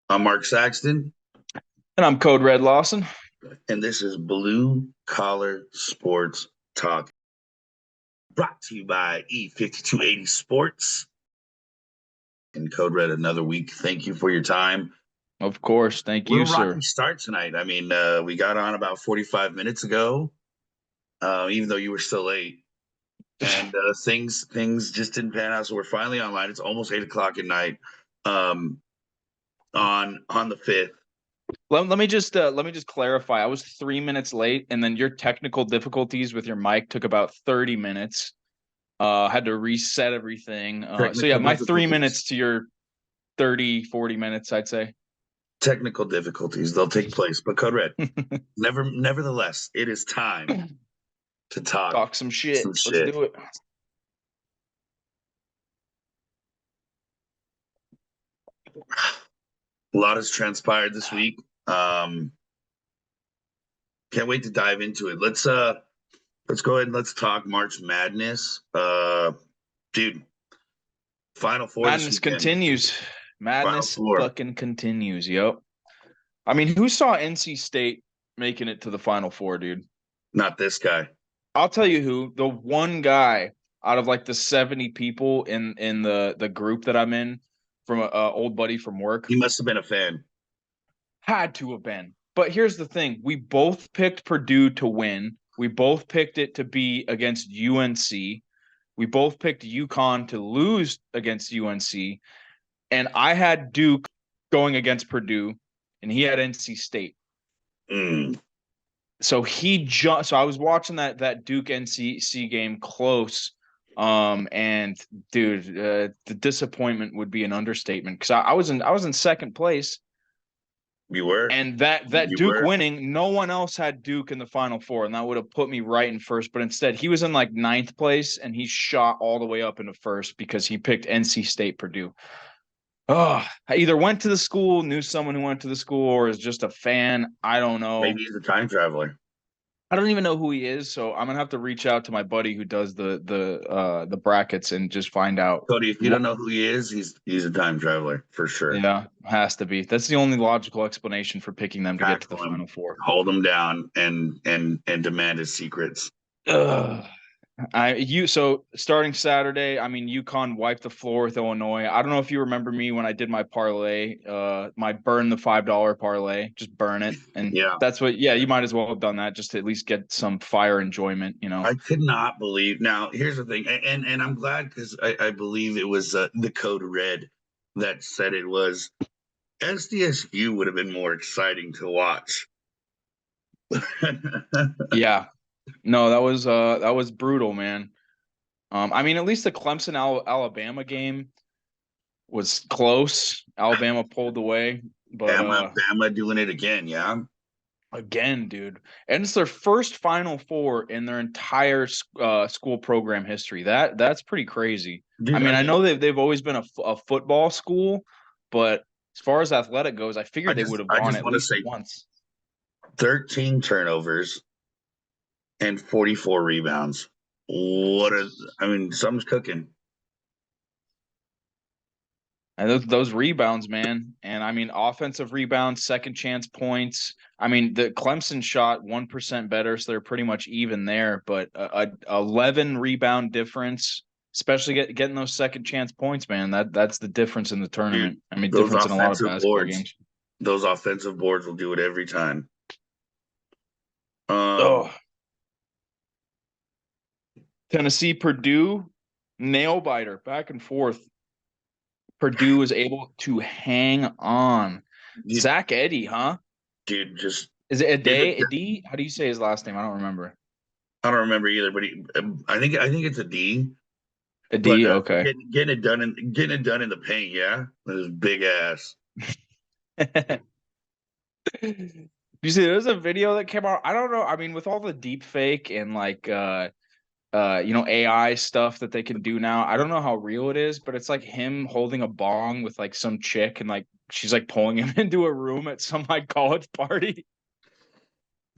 I'm Mark Saxton, And I'm Code Red Lawson. and this is Blue Collar Sports Talk, brought to you by E5280 Sports and Code Red. Another week. Thank you for your time. Of course. Thank you, Little rocky sir. start tonight. We got on about 45 minutes ago, even though you were still late, and things just didn't pan out. So we're finally online. It's almost 8 o'clock at night, um, on the fifth. Let me just clarify. I was 3 minutes late, and then your technical difficulties with your mic took about 30 minutes. Had to reset everything. So yeah, Technical my three difficulties. minutes to your 30, 40 minutes, I'd say. Technical difficulties. They'll take place, but Code Red. Nevertheless, it is time to talk Talk some shit. some Let's shit. do it. A lot has transpired this week. Um, can't wait to dive into it. Let's go ahead and let's talk March Madness. Dude, Final Four this Madness weekend. continues. Final Madness Four. fucking continues. Yep. I mean, who saw NC State making it to the Final Four, dude? Not this guy. I'll tell you who, the one guy out of like the 70 people in the group that I'm in from a old buddy from work He must have been a fan. had to have been. But here's the thing. We both picked Purdue to win. We both picked it to be against UNC. We both picked UConn to lose against UNC. And I had Duke going against Purdue, and he had NC State. Mm. So I was watching that Duke NC game close. And dude, the disappointment would be an understatement because I was in second place, You were. and that You Duke were. winning, no one else had Duke in the Final Four, and that would have put me right in first. But instead, he was in like ninth place, and he shot all the way up into first because he picked NC State Purdue. Oh, I either went to the school, knew someone who went to the school, or is just a fan. I don't know. Maybe he's a time traveler. I don't even know who he is, so I'm gonna have to reach out to my buddy who does the brackets and just find out Cody, if you what. don't know who he is, he's a time traveler for sure. Yeah, has to be. That's the only logical explanation for picking them to get to the Tackle him, Final Four. hold him down, and demand his secrets. Ugh. So starting Saturday, I mean UConn wiped the floor with Illinois. I don't know if you remember me when I did my parlay, my burn the $5 parlay, just burn it. And Yeah. that's what, yeah, you might as well have done that just to at least get some fire enjoyment, you know. I could not believe. Now, here's the thing, and I'm glad because I believe it was the Code Red that said it was SDSU would have been more exciting to watch. Yeah. No, that was brutal, man. I mean, at least the Clemson Alabama game was close. Alabama pulled away, but Bama doing it again, yeah. again, dude, and it's their first Final Four in their entire school program history. That's pretty crazy. I Dude, mean, I know they've always been a football school, but as far as athletic goes, I figured they would have I won just at want to least say once. 13 turnovers and 44 rebounds. I mean, something's cooking. And those rebounds, man. And I mean, offensive rebounds, second chance points. I mean, the Clemson shot 1% better, so they're pretty much even there. But a 11 rebound difference, especially getting those second chance points, man. That's the difference in the Dude, tournament. I mean, those difference in a lot of offensive basketball boards, games. those offensive boards will do it every time. Um, Oh, Tennessee, Purdue, nail biter, back and forth. Purdue was able to hang on. dude, Zach Eddy, huh? just Is it a give it. day? A D? How do you say his last name? I don't remember. I don't remember either, but I think it's a D. A But D, okay. getting it done in the paint, yeah, with his big ass. You see, there's a video that came out. I don't know. I mean, with all the deep fake and like AI stuff that they can do now, I don't know how real it is, but it's like him holding a bong with like some chick and like she's like pulling him into a room at some like college party.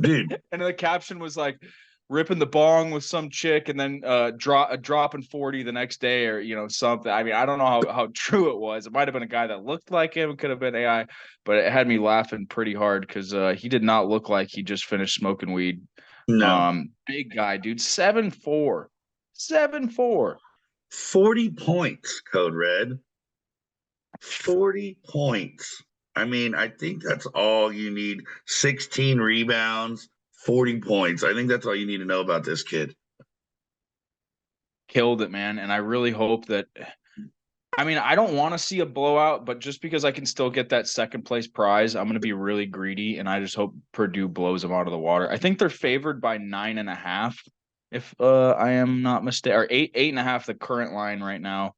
Dude, And the caption was like, ripping the bong with some chick and then dropping 40 the next day or something. I mean, I don't know how true it was. It might have been a guy that looked like him. It could have been AI, but it had me laughing pretty hard because he did not look like he just finished smoking weed. No. Big guy, dude. 7'4". 7'4". 40 points, Code Red. 40 points. I mean, I think that's all you need. 16 rebounds, 40 points. I think that's all you need to know about this kid. Killed it, man. And I really hope that. I mean, I don't want to see a blowout, but just because I can still get that second place prize, I'm going to be really greedy, and I just hope Purdue blows them out of the water. I think they're favored by 9.5, if I am not mistaken, or 8.5. The current line right now,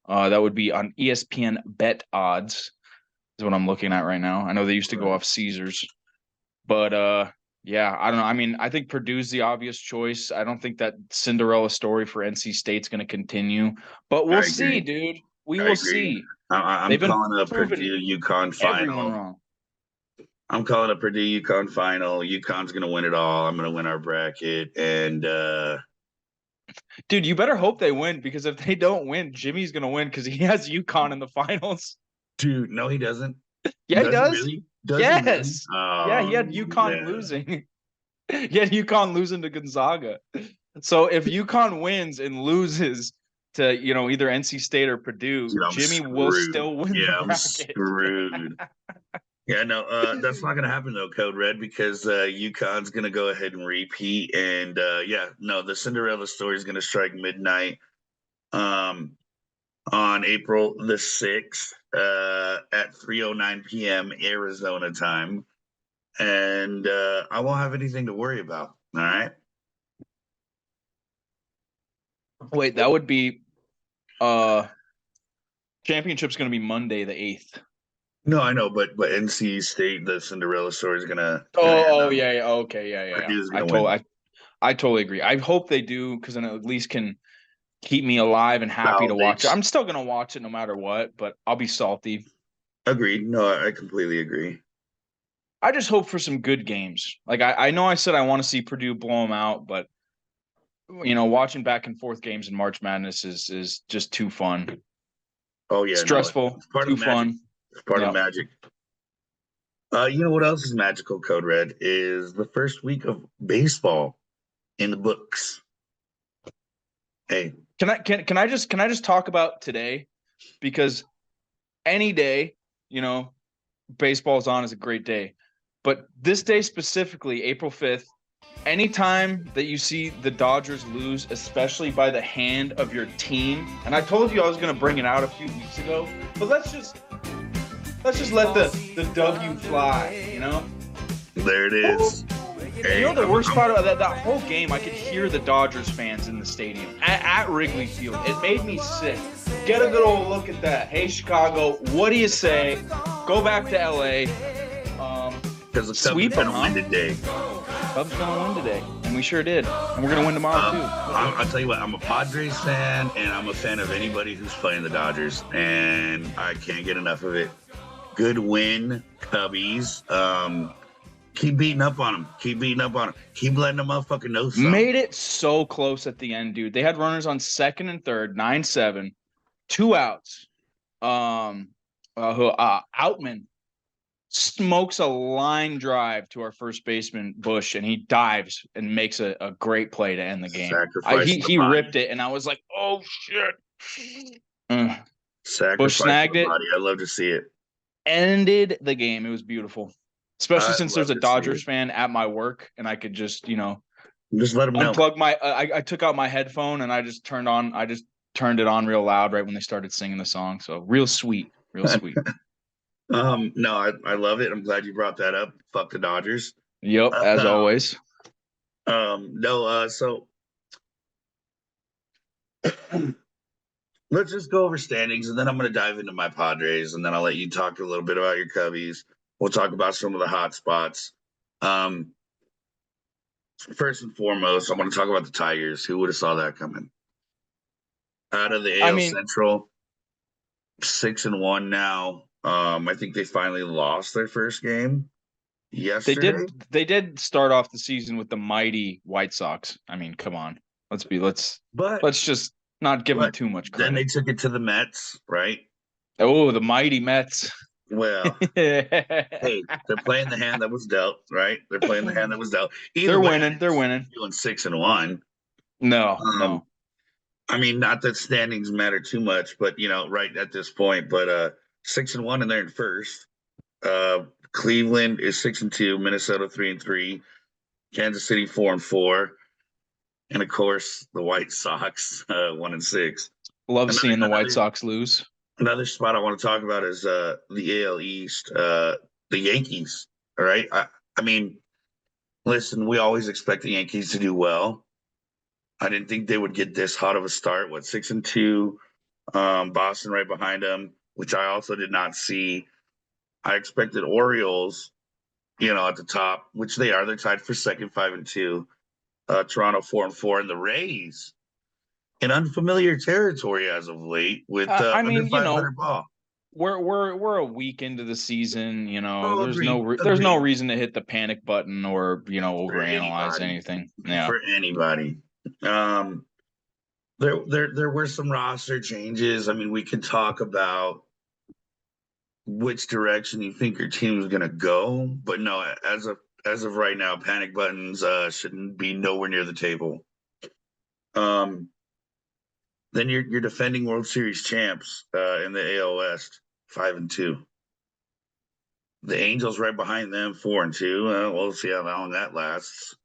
that would be on ESPN Bet Odds, is what I'm looking at right now. I know they used to go off Caesars, but yeah, I don't know. I mean, I think Purdue's the obvious choice. I don't think that Cinderella story for NC State's going to continue, but we'll see, dude. We will see. I'm They've been calling a proving Purdue UConn everyone final. wrong. I'm calling a Purdue UConn final. UConn's gonna win it all. I'm gonna win our bracket, and Dude, you better hope they win, because if they don't win, Jimmy's gonna win because he has UConn in the finals. dude, no, he doesn't. Yeah, he does. Really? Does he really? Yes. Yeah, he had UConn losing. He had UConn losing to Gonzaga. So if UConn wins and loses to either NC State or Purdue, Dude, I'm Jimmy will screwed. still win Yeah, the I'm bracket. screwed. Yeah, no, that's not gonna happen though, Code Red, because UConn's gonna go ahead and repeat, and yeah, no, the Cinderella story is gonna strike midnight on April the 6th at 3:09 p.m. Arizona time, and I won't have anything to worry about. All right. Wait, that would be championship's gonna be Monday the 8th. No, I know, but NC State, the Cinderella story is gonna. Oh yeah, okay, yeah. Purdue's gonna win. I totally agree. I hope they do, because then it at least can keep me alive and happy to watch it. I'm still gonna watch it no matter what, but I'll be salty. Agreed. No, I completely agree. I just hope for some good games. Like I know I said I want to see Purdue blow them out, but watching back and forth games in March Madness is just too fun. Oh yeah, Stressful, it's part too of magic. fun. It's part of magic. You know what else is magical, Code Red, is the first week of baseball in the books. Hey, can I just talk about today? Because any day, baseball's on is a great day. But this day specifically, April 5th, anytime that you see the Dodgers lose, especially by the hand of your team, and I told you I was going to bring it out a few weeks ago, but let's just let the W fly, There it is. Hey, the worst part of that whole game, I could hear the Dodgers fans in the stadium at Wrigley Field. It made me sick. Get a good old look at that. Hey, Chicago, what do you say? Go back to LA. Because the Cubs are going to win today. Cubs are going to win today, and we sure did. And we're going to win tomorrow, too. I'll tell you what, I'm a Padres fan, and I'm a fan of anybody who's playing the Dodgers, and I can't get enough of it. Good win, Cubbies. Keep beating up on them. Keep letting them motherfucking know something. Made it so close at the end, dude. They had runners on second and third, 9-7, 2 outs. Outman smokes a line drive to our first baseman Bush, and he dives and makes a great play to end the game. He ripped it, and I was like, oh shit. Bush snagged it. I love to see it. Ended the game. It was beautiful, especially since there's a Dodgers fan at my work, and I could just let them know. Unplug my. I took out my headphone and I just turned it on real loud right when they started singing the song. So real sweet. No, I love it. I'm glad you brought that up. Fuck the Dodgers. Yep, as always. So let's just go over standings, and then I'm going to dive into my Padres, and then I'll let you talk a little bit about your Cubbies. We'll talk about some of the hot spots. First and foremost, I want to talk about the Tigers. Who would have saw that coming? Out of the AL Central, 6-1 now. I think they finally lost their first game. yesterday. They did start off the season with the mighty White Sox. I mean, come on. But Let's just not give them but too much then they credit. took it to the Mets, right? Oh, the mighty Mets. Well, hey, they're playing the hand that was dealt, right? They're playing the hand that was dealt. Either They're way, I winning. didn't They're see them winning. doing 6-1. No, Um, no. I mean, not that standings matter too much, but right at this point. But 6-1, and they're in first. Uh, Cleveland is 6-2, Minnesota 3-3, Kansas City 4-4, and of course the White Sox 1-6. Love Another seeing the White another Sox lose. another spot I want to talk about is the AL East, the Yankees. All right, I mean, listen, we always expect the Yankees to do well. I didn't think they would get this hot of a start. What, 6-2? Boston right behind them, which I also did not see. I expected Orioles, at the top, which they are. They're tied for second, 5-2. Toronto 4-4, and the Rays in unfamiliar territory as of late with I under mean, 500 ball. we're a week into the season. Oh, agreed, There's no agreed. reason to hit the panic button or For overanalyze anybody, anything. Yeah. for anybody. Um, there were some roster changes. I mean, we could talk about which direction you think your team is going to go, but no, as of right now, panic buttons shouldn't be nowhere near the table. Um, then you're defending World Series champs in the AL West, 5-2. The Angels right behind them, 4-2. We'll see how long that lasts.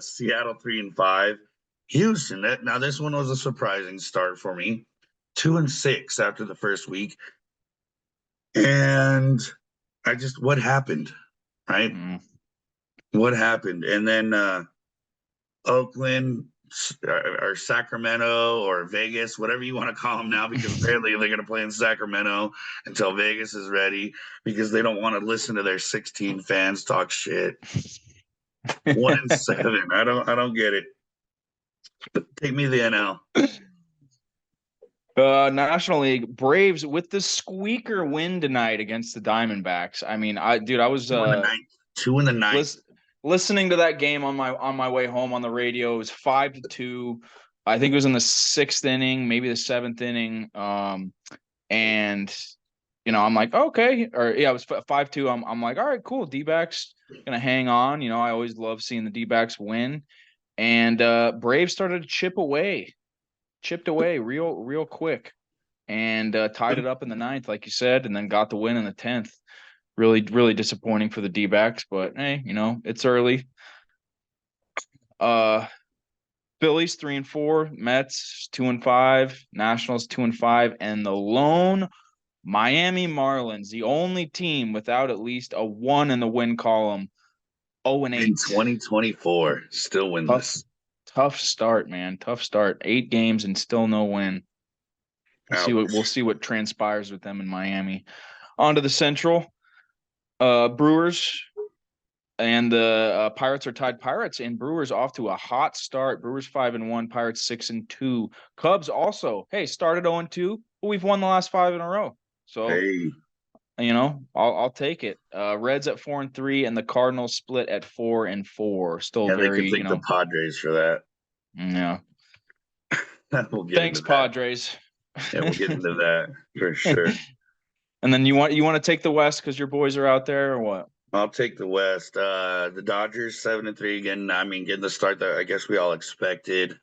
Seattle 3-5. Houston. Now this one was a surprising start for me. 2-6 after the first week, and what happened, right? Mm. What happened? And then Oakland or Sacramento or Vegas, whatever you want to call them now, because apparently they're going to play in Sacramento until Vegas is ready because they don't want to listen to their 16 fans talk shit. 1-7. I don't get it. Take me to the NL. National League Braves with the squeaker win tonight against the Diamondbacks. I mean, I was 2 in the ninth. 2 in the ninth. Listening to that game on my way home on the radio. It was 5-2. I think it was in the sixth inning, maybe the seventh inning. And I'm like, okay, or yeah, it was 5-2. I'm like, all right, cool. D-backs gonna hang on. I always love seeing the D-backs win. And Braves started to chipped away real quick, and tied it up in the ninth, like you said, and then got the win in the 10th. Really disappointing for the D-backs, but hey, it's early. Phillies 3-4, Mets 2-5, Nationals 2-5, and the lone Miami Marlins, the only team without at least a 1 in the win column, 0-8. In 2024, still winless. Tough start, man. Tough start. 8 games and still no win. We'll see what transpires with them in Miami. On to the Central. Brewers and the Pirates are tied. Pirates and Brewers off to a hot start. Brewers 5-1, Pirates 6-2. Cubs also, hey, started 0-2, but we've won the last 5 in a row. So, hey, I'll take it. Reds at 4-3, and the Cardinals split at 4-4. Still yeah, they very, could thank the Padres for that. Yeah. We'll get Thanks, into that. Padres. Yeah, we'll get into that for sure. And then you want to take the West because your boys are out there, or what? I'll take the West. The Dodgers 7-3 again. I mean, getting the start that I guess we all expected.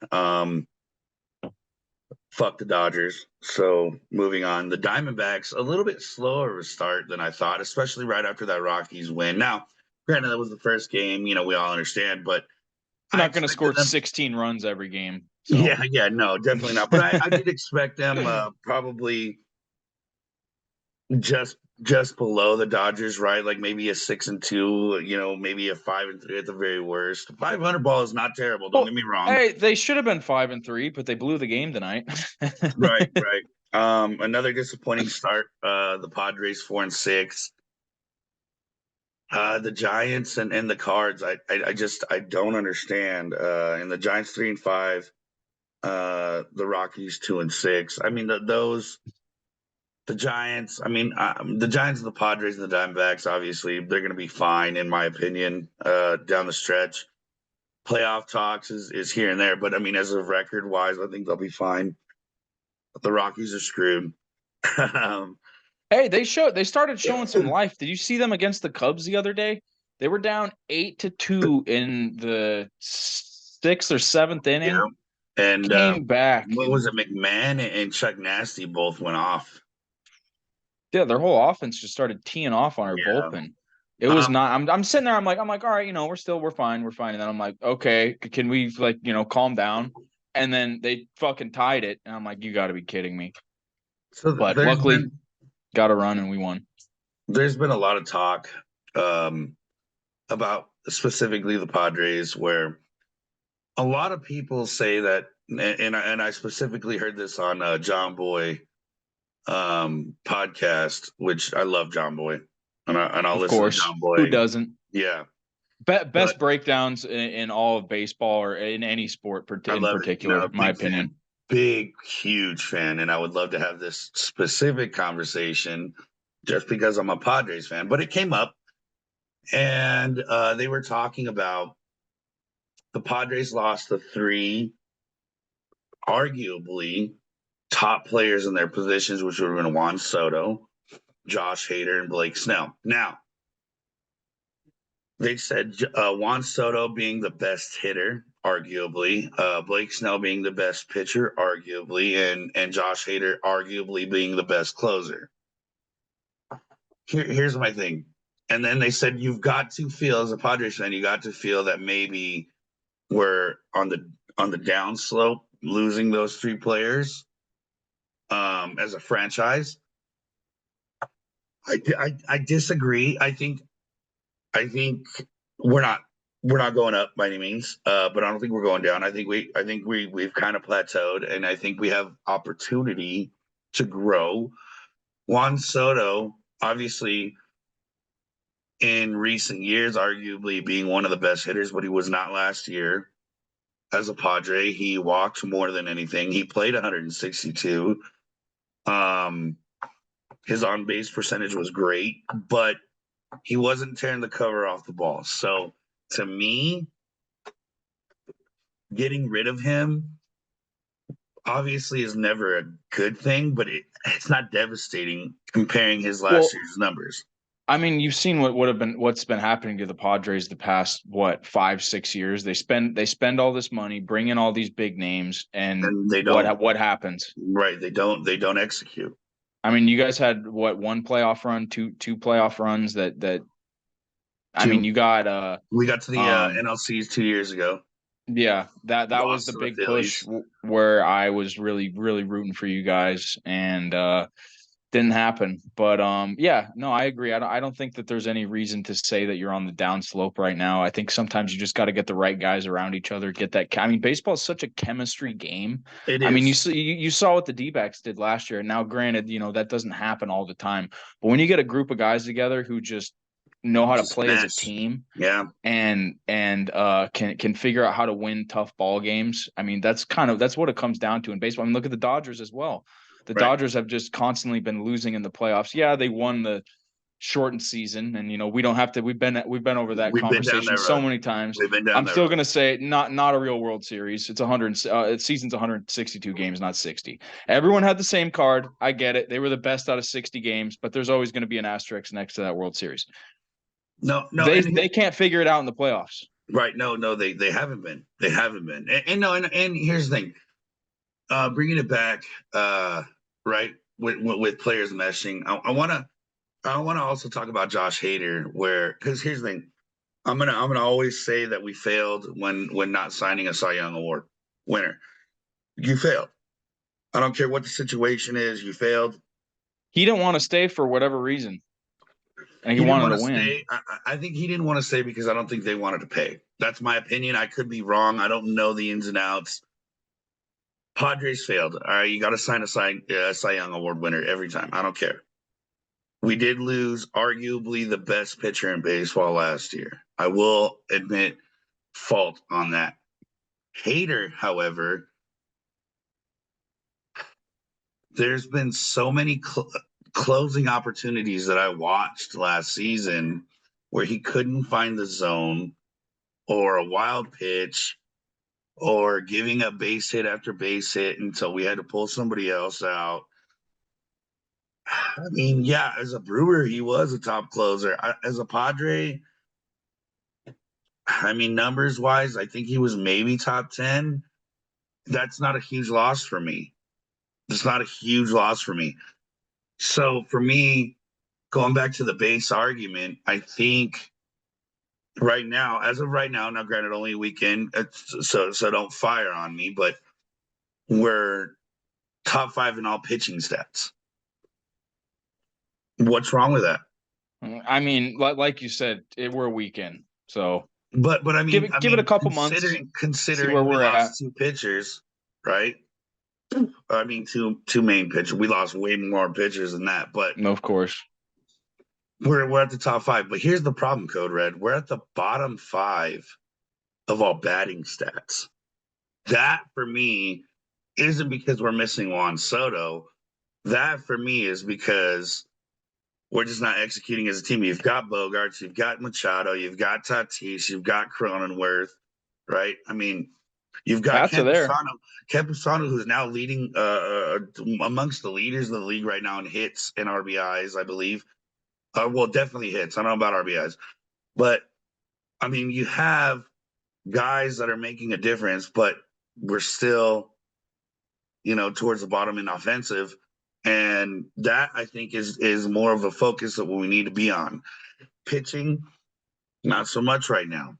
Fuck the Dodgers. So moving on. The Diamondbacks, a little bit slower of a start than I thought, especially right after that Rockies win. Now, granted, that was the first game, we all understand, but You're I not going to score expected them. 16 runs every game. So. Yeah, no, definitely not. But I did expect them probably just below the Dodgers, right? Like maybe a 6-2, maybe a 5-3 at the very worst. 500 ball is not terrible. Don't get me wrong. Hey, they should have been 5-3, but they blew the game tonight. Right. Another disappointing start. The Padres 4-6. The Giants and the Cards. I don't understand. And the Giants 3-5. The Rockies 2-6. I mean, those The Giants, I mean, the Giants and the Padres and the Diamondbacks, obviously, they're going to be fine, in my opinion, down the stretch. Playoff talks is here and there, but I mean, as of record wise, I think they'll be fine. But the Rockies are screwed. um, Hey, they started showing some life. Did you see them against the Cubs the other day? They were down 8-2 in the 6th or 7th inning. yeah. And Came back. what was it? McMahon and Chuck Nasty both went off. Yeah, their whole offense just started teeing off on our Yeah. bullpen. It was not. I'm sitting there. I'm like, all right, we're fine. And then I'm like, okay, can we calm down? And then they fucking tied it, and I'm like, you got to be kidding me. So But luckily, got a run and we won. There's been a lot of talk about specifically the Padres, where a lot of people say that, and I specifically heard this on John Boy podcast, which I love John Boy, and I'll Of listen course, to John Boy. who doesn't? Yeah, Best breakdowns in all of baseball or in any sport in particular, in my opinion. Big, huge fan, and I would love to have this specific conversation just because I'm a Padres fan. But it came up, and they were talking about the Padres lost the three arguably top players in their positions, which would have been Juan Soto, Josh Hader, and Blake Snell. Now, they said Juan Soto being the best hitter, arguably, Blake Snell being the best pitcher, arguably, and Josh Hader arguably being the best closer. Here's my thing. And then they said, you've got to feel, as a Padres fan, you got to feel that maybe we're on the downslope, losing those three players as a franchise. I disagree. I think we're not going up by any means, but I don't think we're going down. I think we've kind of plateaued, and I think we have opportunity to grow. Juan Soto, obviously, in recent years, arguably being one of the best hitters, but he was not last year. As a Padre, he walked more than anything. He played 162. His on-base percentage was great, but he wasn't tearing the cover off the ball. So to me, getting rid of him obviously is never a good thing, but it's not devastating comparing his last year's numbers. I mean, you've seen what's been happening to the Padres the past 5-6 years. They spend all this money, bring in all these big names, and they don't. What happens? Right, they don't execute. I mean, you guys had one playoff run, two playoff runs that. I mean, you got we got to the NLCs 2 years ago. Yeah, that was the big push where I was really rooting for you guys, and didn't happen. But yeah, no, I agree. I don't think that there's any reason to say that you're on the downslope right now. I think sometimes you just got to get the right guys around each other. Get that. I mean, baseball is such a chemistry game. It is. I mean, you saw what the D-backs did last year. Now, granted, that doesn't happen all the time. But when you get a group of guys together who just know how to play as a team, yeah, and can figure out how to win tough ball games. I mean, that's what it comes down to in baseball. I mean, look at the Dodgers as well. The Dodgers have just constantly been losing in the playoffs. Yeah, they won the shortened season, and we don't have to. We've been over that conversation so many times. I'm still going to say not a real World Series. It's 100. Season's 162 games, not 60. Everyone had the same card. I get it. They were the best out of 60 games, but there's always going to be an asterisk next to that World Series. No, they can't figure it out in the playoffs. Right? No, they haven't been. They haven't been. And here's the thing. Bringing it back, right, with players meshing, I want to also talk about Josh Hader, because here's the thing, I'm gonna always say that we failed when not signing a Cy Young Award winner. You failed. I don't care what the situation is. You failed. He didn't want to stay for whatever reason, and he wanted to win. I think he didn't want to stay because I don't think they wanted to pay. That's my opinion. I could be wrong. I don't know the ins and outs. Padres failed. All right, you got to sign a Cy Young Award winner every time. I don't care. We did lose arguably the best pitcher in baseball last year. I will admit fault on that. Hader, however, there's been so many closing opportunities that I watched last season where he couldn't find the zone or a wild pitch or giving up base hit after base hit until we had to pull somebody else out. I mean, yeah, as a Brewer, he was a top closer. As a Padre, I mean, numbers wise, I think he was maybe top 10. That's not a huge loss for me. It's not a huge loss for me. So for me, going back to the base argument, I think right now, as of right now, now granted only a weekend, so don't fire on me, but we're top 5 in all pitching stats. What's wrong with that? I mean, like you said, we're a weekend, so But I give mean, it a couple months, see where considering we we're at. lost 2 pitchers, right? I mean, two main pitchers. We lost way more pitchers than that, but Of course. we're at the top 5. But here's the problem, Code Red. We're at the bottom 5 of all batting stats. That for me isn't because we're missing Juan Soto. That for me is because we're just not executing as a team. You've got Bogarts, you've got Machado, you've got Tatis, you've got Cronenworth, right? I mean, you've got Bats are there. Campusano, who's now leading amongst the leaders of the league right now in hits and RBIs, I believe. Well, definitely hits. I don't know about RBIs, but I mean, you have guys that are making a difference, but we're still, towards the bottom in offensive. And that I think is more of a focus of what we need to be on. Pitching, not so much right now.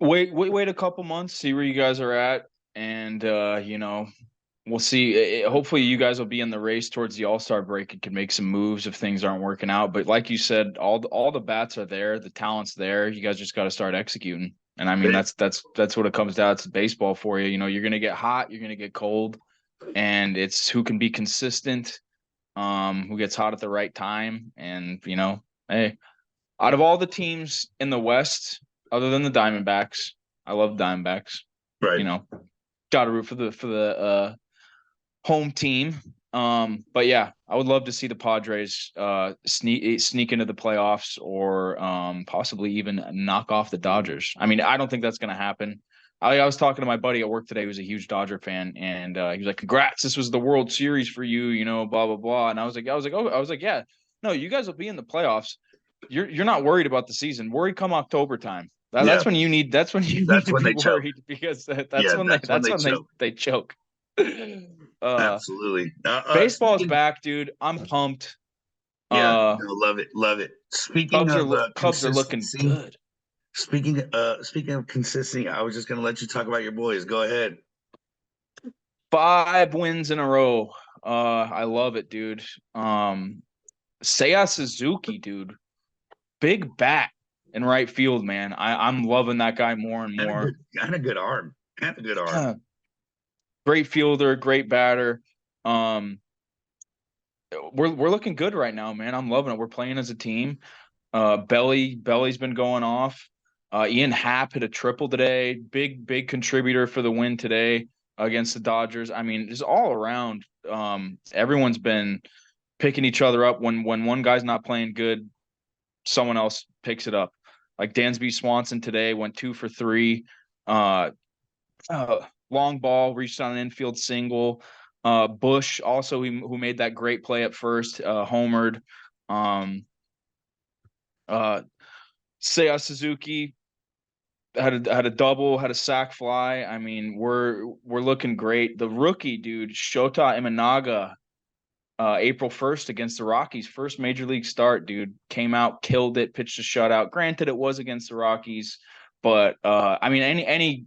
Wait a couple months, see where you guys are at, and we'll see. Hopefully, you guys will be in the race towards the All-Star break and can make some moves if things aren't working out. But like you said, all the bats are there, the talent's there. You guys just got to start executing. And I mean, that's what it comes down to. Baseball for you. You're gonna get hot, you're gonna get cold, and it's who can be consistent, who gets hot at the right time, and hey, out of all the teams in the West, other than the Diamondbacks, I love Diamondbacks. Right. Got to root for the home team. But yeah, I would love to see the Padres sneak into the playoffs or possibly even knock off the Dodgers. I mean, I don't think that's going to happen. I was talking to my buddy at work today who's a huge Dodger fan, and he was like, "Congrats, this was the World Series for you, blah blah blah." And I was like, yeah, no, you guys will be in the playoffs. You're not worried about the season. Worry come October time. That's when you need. That's when you need to be worried because that's when they choke. Absolutely. Baseball's back, dude. I'm pumped. Yeah, love it. Speaking Cubs are looking good. Speaking of consistency, I was just gonna let you talk about your boys. Go ahead. 5 wins in a row. I love it, dude. Seiya Suzuki, dude. Big bat in right field, man. I'm loving that guy more and more. And a good arm. Great fielder, great batter. We're looking good right now, man. I'm loving it. We're playing as a team. Belly's been going off. Ian Happ hit a triple today. Big contributor for the win today against the Dodgers. I mean, just all around, everyone's been picking each other up. When one guy's not playing good, someone else picks it up. Like Dansby Swanson today went 2 for 3. Long ball, reached on an infield single. Bush also, who made that great play at first, homered. Seiya Suzuki had a double, had a sac fly. I mean, we're looking great. The rookie dude, Shota Imanaga, April 1st against the Rockies, first major league start, dude, came out, killed it, pitched a shutout. Granted, it was against the Rockies, but I mean, any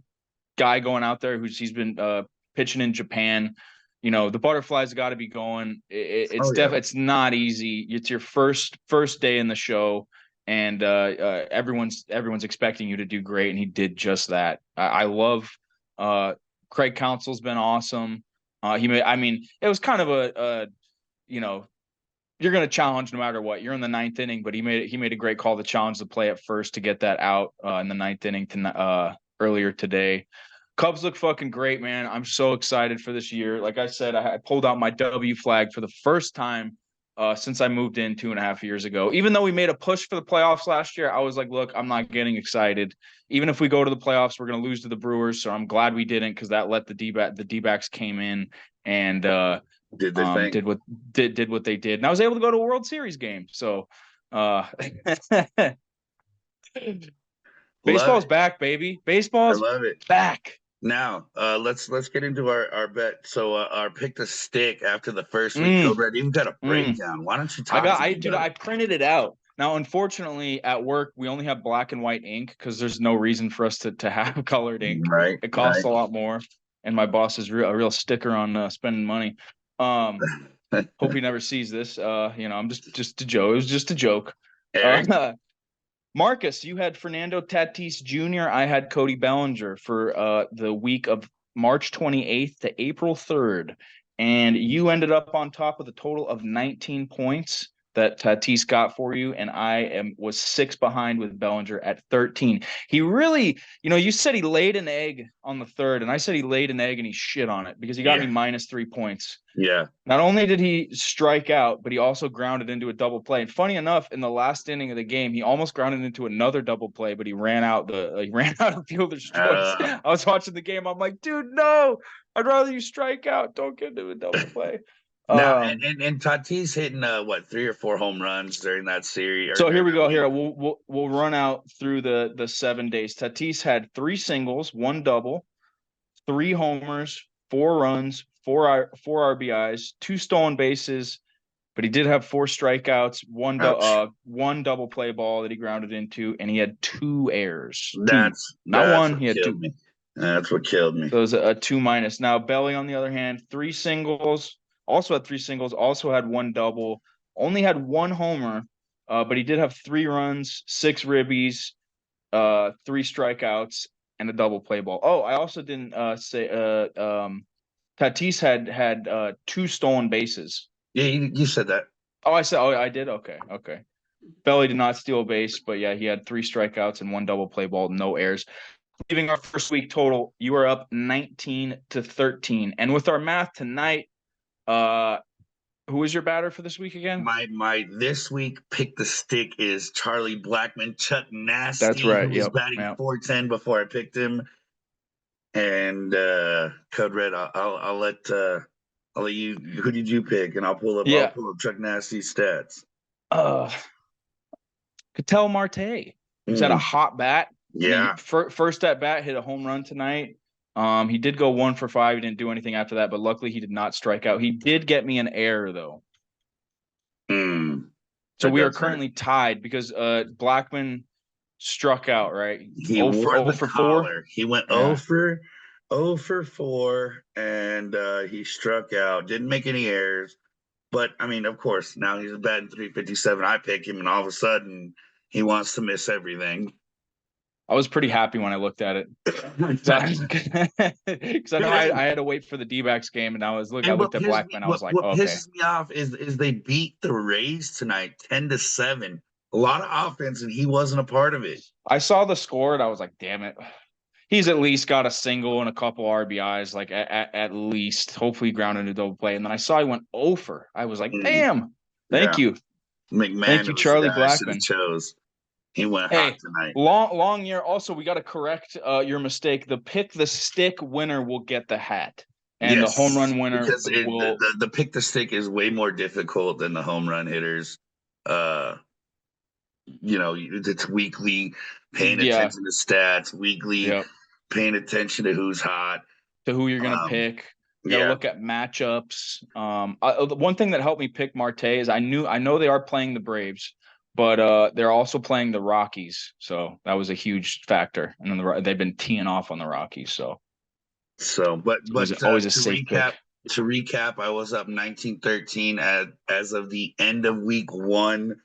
guy going out there he's been pitching in Japan, the butterflies got to be going. It's not easy. It's your first day in the show, and everyone's expecting you to do great, and he did just that. I love Craig Counsell's been awesome. It was kind of a you're going to challenge no matter what. You're in the 9th inning, but he made a great call to challenge the play at first to get that out in the 9th inning earlier today. Cubs look fucking great, man. I'm so excited for this year. Like I said, I pulled out my W flag for the first time since I moved in 2.5 years ago. Even though we made a push for the playoffs last year, I was like, look, I'm not getting excited. Even if we go to the playoffs, we're going to lose to the Brewers. So I'm glad we didn't, because that let the D-backs came in and Did their thing. did what they did. And I was able to go to a World Series game. So baseball's back, baby. I Baseball's love it. back. Now, let's get into our bet. So our pick the stick after the first week. Code Red even got a breakdown. Why don't you talk to me about I it? printed it out. Now, unfortunately, at work we only have black and white ink because there's no reason for us to have colored ink. Right, It costs a lot more, and my boss is a real sticker on spending money. Hope he never sees this. I'm just a joke. It was just a joke. Eric, Marcus, you had Fernando Tatis Jr. I had Cody Bellinger for the week of March 28th to April 3rd. And you ended up on top with a total of 19 points that Tatis got for you, and was 6 behind with Bellinger at 13. He really, you said he laid an egg on the third, and I said he laid an egg and he shit on it because he got me -3 points. yeah. Not only did he strike out, but he also grounded into a double play. And funny enough, in the last inning of the game, he almost grounded into another double play, but he ran out of fielder's choice. I was watching the game. I'm like, dude, no, I'd rather you strike out. Don't get into a double play. Now and Tatis hitting 3 or 4 home runs during that series. So here we go. Here we'll run out through the 7 days. Tatis had 3 singles, 1 double, 3 homers, 4 runs, 4 RBIs, 2 stolen bases, but he did have 4 strikeouts, one double play ball that he grounded into, and he had 2 errors. That's not one. He had 2. me. That's what killed me. So it was a 2-. Now Belly, on the other hand, 3 singles, also had 3 singles, also had 1 double, only had 1 homer, but he did have 3 runs, 6 ribbies, 3 strikeouts, and a double play ball. Oh, I also didn't say Tatis had 2 stolen bases. Yeah, you said that. Oh, I did. Okay. Belly did not steal a base, but yeah, he had 3 strikeouts and 1 double play ball, no errors. Leaving our first week total, you are up 19-13. And with our math tonight, who is your batter for this week again? My this week pick the stick is Charlie Blackmon. Chuck Nasty. That's right. He was batting 410 before I picked him. And Code Red, I'll let you. Who did you pick? And I'll pull up Chuck Nasty's stats. Ketel Marte. He's had a hot bat. Yeah. First at bat, hit a home run tonight. He did go 1 for 5. He didn't do anything after that, but luckily he did not strike out. He did get me an error though. So we are currently tied because Blackmon struck out, right? He wore the collar. He went 0 for 4, and he struck out. Didn't make any errors. But, I mean, of course, now he's batting .357. I pick him, and all of a sudden, he wants to miss everything. I was pretty happy when I looked at it. Because I know I had to wait for the D-backs game, and I looked at Blackmon. I was like, what pisses me off is they beat the Rays tonight 10-7. A lot of offense, and he wasn't a part of it. I saw the score, and I was like, damn it. He's at least got a single and a couple RBIs, like at least. Hopefully, grounded into double play. And then I saw he went 0 for. I was like, damn. Thank you. McMahon. Thank you, Charlie Blackmon. He went hot tonight. Long year. Also, we got to correct your mistake. The pick the stick winner will get the hat, and the home run winner because the pick the stick is way more difficult than the home run hitters. It's weekly, paying attention to stats, weekly, paying attention to who's hot, to who you're gonna pick. You gotta look at matchups. The one thing that helped me pick Marte is I know they are playing the Braves, but they're also playing the Rockies, so that was a huge factor. And then they've been teeing off on the Rockies, but always a safe pick. To recap, I was up 19-13 as of the end of week 1.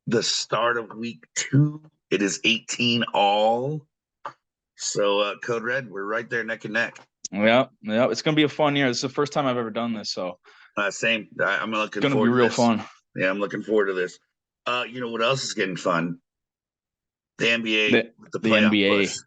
The start of week 2, it is 18 all. So Code Red, we're right there neck and neck. Yeah, it's gonna be a fun year. This is the first time I've ever done this, so same. I'm looking. It's gonna be real fun. Yeah, I'm looking forward to this. You know what else is getting fun? The NBA. The NBA. Push.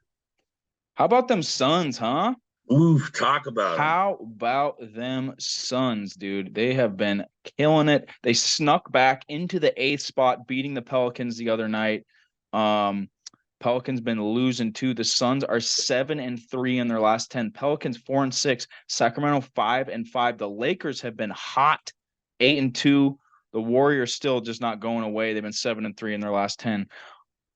How about them Suns, huh? Ooh, talk about them. How about them Suns, dude? They have been killing it. They snuck back into the eighth spot, beating the Pelicans the other night. Um, Pelicans been losing too. The Suns are 7-3 in their last 10. Pelicans 4-6. Sacramento 5-5. The Lakers have been hot, 8-2. The Warriors still just not going away. They've been 7-3 in their last 10,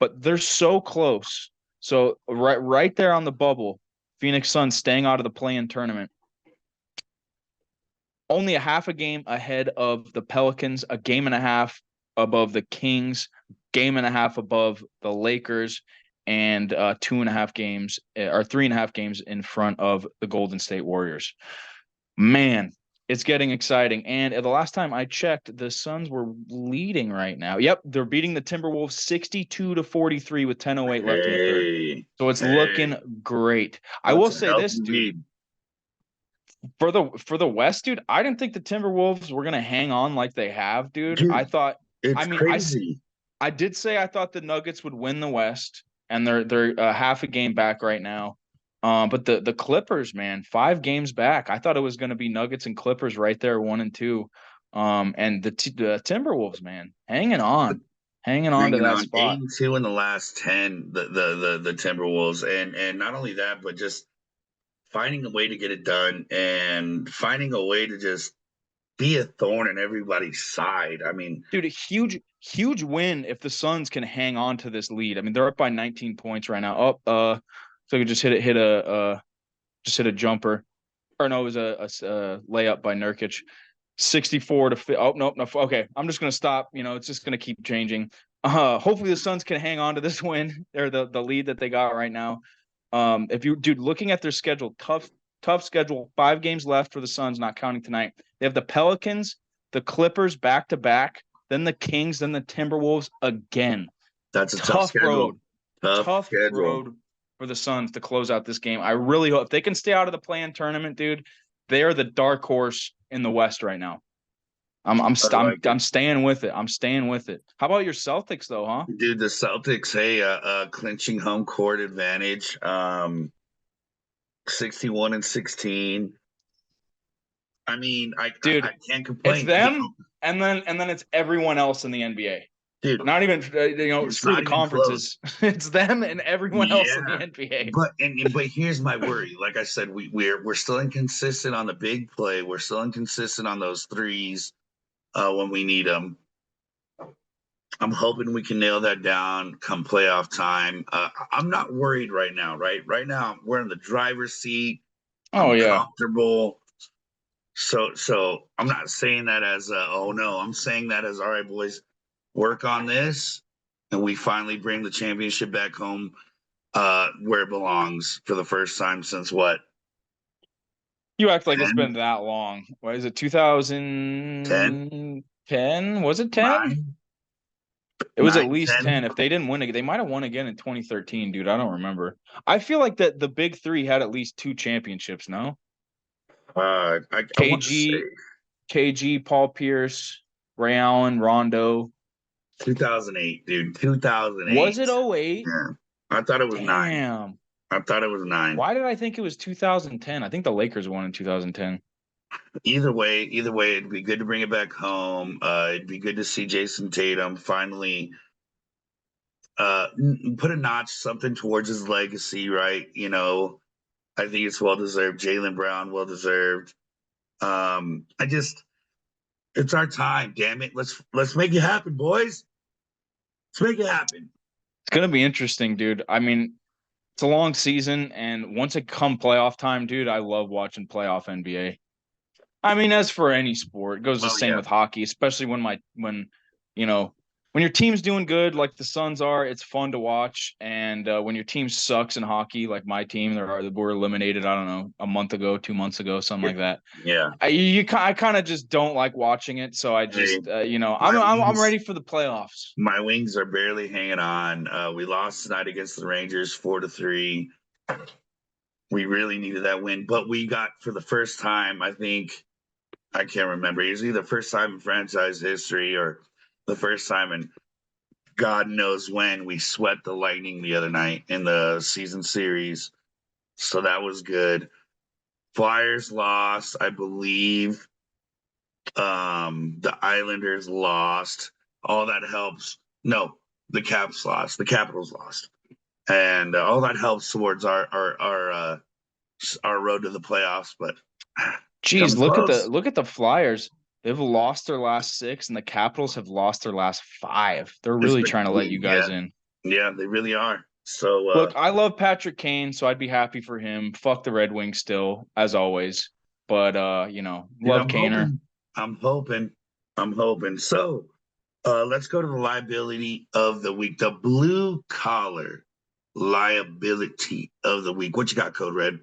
but they're so close. So right there on the bubble, Phoenix Suns staying out of the play-in tournament. Only a half a game ahead of the Pelicans, a game and a half above the Kings, game and a half above the Lakers, and 2.5 games or 3.5 games in front of the Golden State Warriors. Man, it's getting exciting. And the last time I checked, the Suns were leading right now. Yep, they're beating the Timberwolves 62-43 with 10:08 left in the third. Hey, So it's hey, looking great. I will that's a say this, healthy dude. lead. For the West, dude, I didn't think the Timberwolves were gonna hang on like they have, dude. Dude, I thought, I it's mean, crazy. I did say I thought the Nuggets would win the West, and they're half a game back right now. But the Clippers, man, 5 games back. I thought it was gonna be Nuggets and Clippers right there, 1 and 2. And the Timberwolves, man, hanging on to Hanging that on eight spot. and two in the last 10, the Timberwolves, and not only that, but just finding a way to get it done and finding a way to just be a thorn in everybody's side. I mean, Dude, a huge win if the Suns can hang on to this lead. I mean, they're up by 19 points right now. So I could just just hit a jumper. Or no, it was a layup by Nurkic. 64 to oh no. Okay, I'm just gonna stop. It's just gonna keep changing. Hopefully the Suns can hang on to this win. They're the lead that they got right now. If you dude looking at their schedule, tough schedule. 5 games left for the Suns, not counting tonight. They have the Pelicans, the Clippers back to back, then the Kings, then the Timberwolves again. that's a tough Tough schedule. road, Tough tough schedule. road for the Suns to close out this game. I really hope if they can stay out of the play-in tournament, dude. They are the dark horse in the West right now. I like it. I'm staying with it. I'm staying with it. How about your Celtics though, huh? Dude, the Celtics, hey, clinching home court advantage. 61-16. I mean, I Dude, can't it's complain. them and then it's everyone else in the NBA. Dude, Not even it's screw not the even close. conferences. It's them and everyone else in the Yeah. NBA. But here's my worry. Like I said, we're still inconsistent on the big play. We're still inconsistent on those threes when we need them. I'm hoping we can nail that down come playoff time. I'm not worried right now. Right now we're in the driver's seat. Oh I'm yeah. comfortable. So I'm not saying that as oh no. I'm saying that as all right, boys, work on this, and we finally bring the championship back home where it belongs for the first time since what You act like it's 10, been that long. What is it, 10, 2010? Was it 10? 9, It was at 9, least 10. 10. If they didn't win again, they might have won again in 2013, dude. I don't remember. I feel like that the big three had at least 2 championships, no? I want to say KG, Paul Pierce, Ray Allen, Rondo. 2008, dude. Was 2008. it 08? Yeah, I thought it was 9. Damn. I thought it was 9. Why did I think it was 2010? I think the Lakers won in 2010. Either way, it'd be good to bring it back home. It'd be good to see Jason Tatum finally put a notch, something towards his legacy, right? I think it's well deserved. Jaylen Brown, well deserved. I just, it's our time. Damn it, let's make it happen, boys. Let's make it happen. It's gonna be interesting, dude. I mean, it's a long season, and once it come playoff time, dude, I love watching playoff NBA. I mean, as for any sport, it goes the Well, same yeah, with hockey, especially when you know when your team's doing good, like the Suns are, it's fun to watch. And when your team sucks in hockey, like my team, we're eliminated. I don't know, a month ago, 2 months ago, something like that. yeah. I kind of just don't like watching it, so I Hey, just my I'm wings, ready for the playoffs. my wings are barely hanging on. We lost tonight against the Rangers 4-3. We really needed that win, but we got for the first time, I think, I can't remember. It was either the first time in franchise history or the first time in God knows when we swept the Lightning the other night in the season series. So that was good. Flyers lost, I believe. The Islanders lost. All that helps. No, the Caps lost. The Capitals lost, and all that helps towards our road to the playoffs. But Geez, come close. look at the Flyers. They've lost their last six, and the Capitals have lost their last five. They're It's really been trying to let you clean. Yeah, guys in. yeah, they really are. So, Look, I love Patrick Kane, so I'd be happy for him. Fuck the Red Wings still, as always. But and love Kaner. I'm hoping, I'm hoping. So, let's go to the liability of the week, the blue collar liability of the week. What you got, Code Red?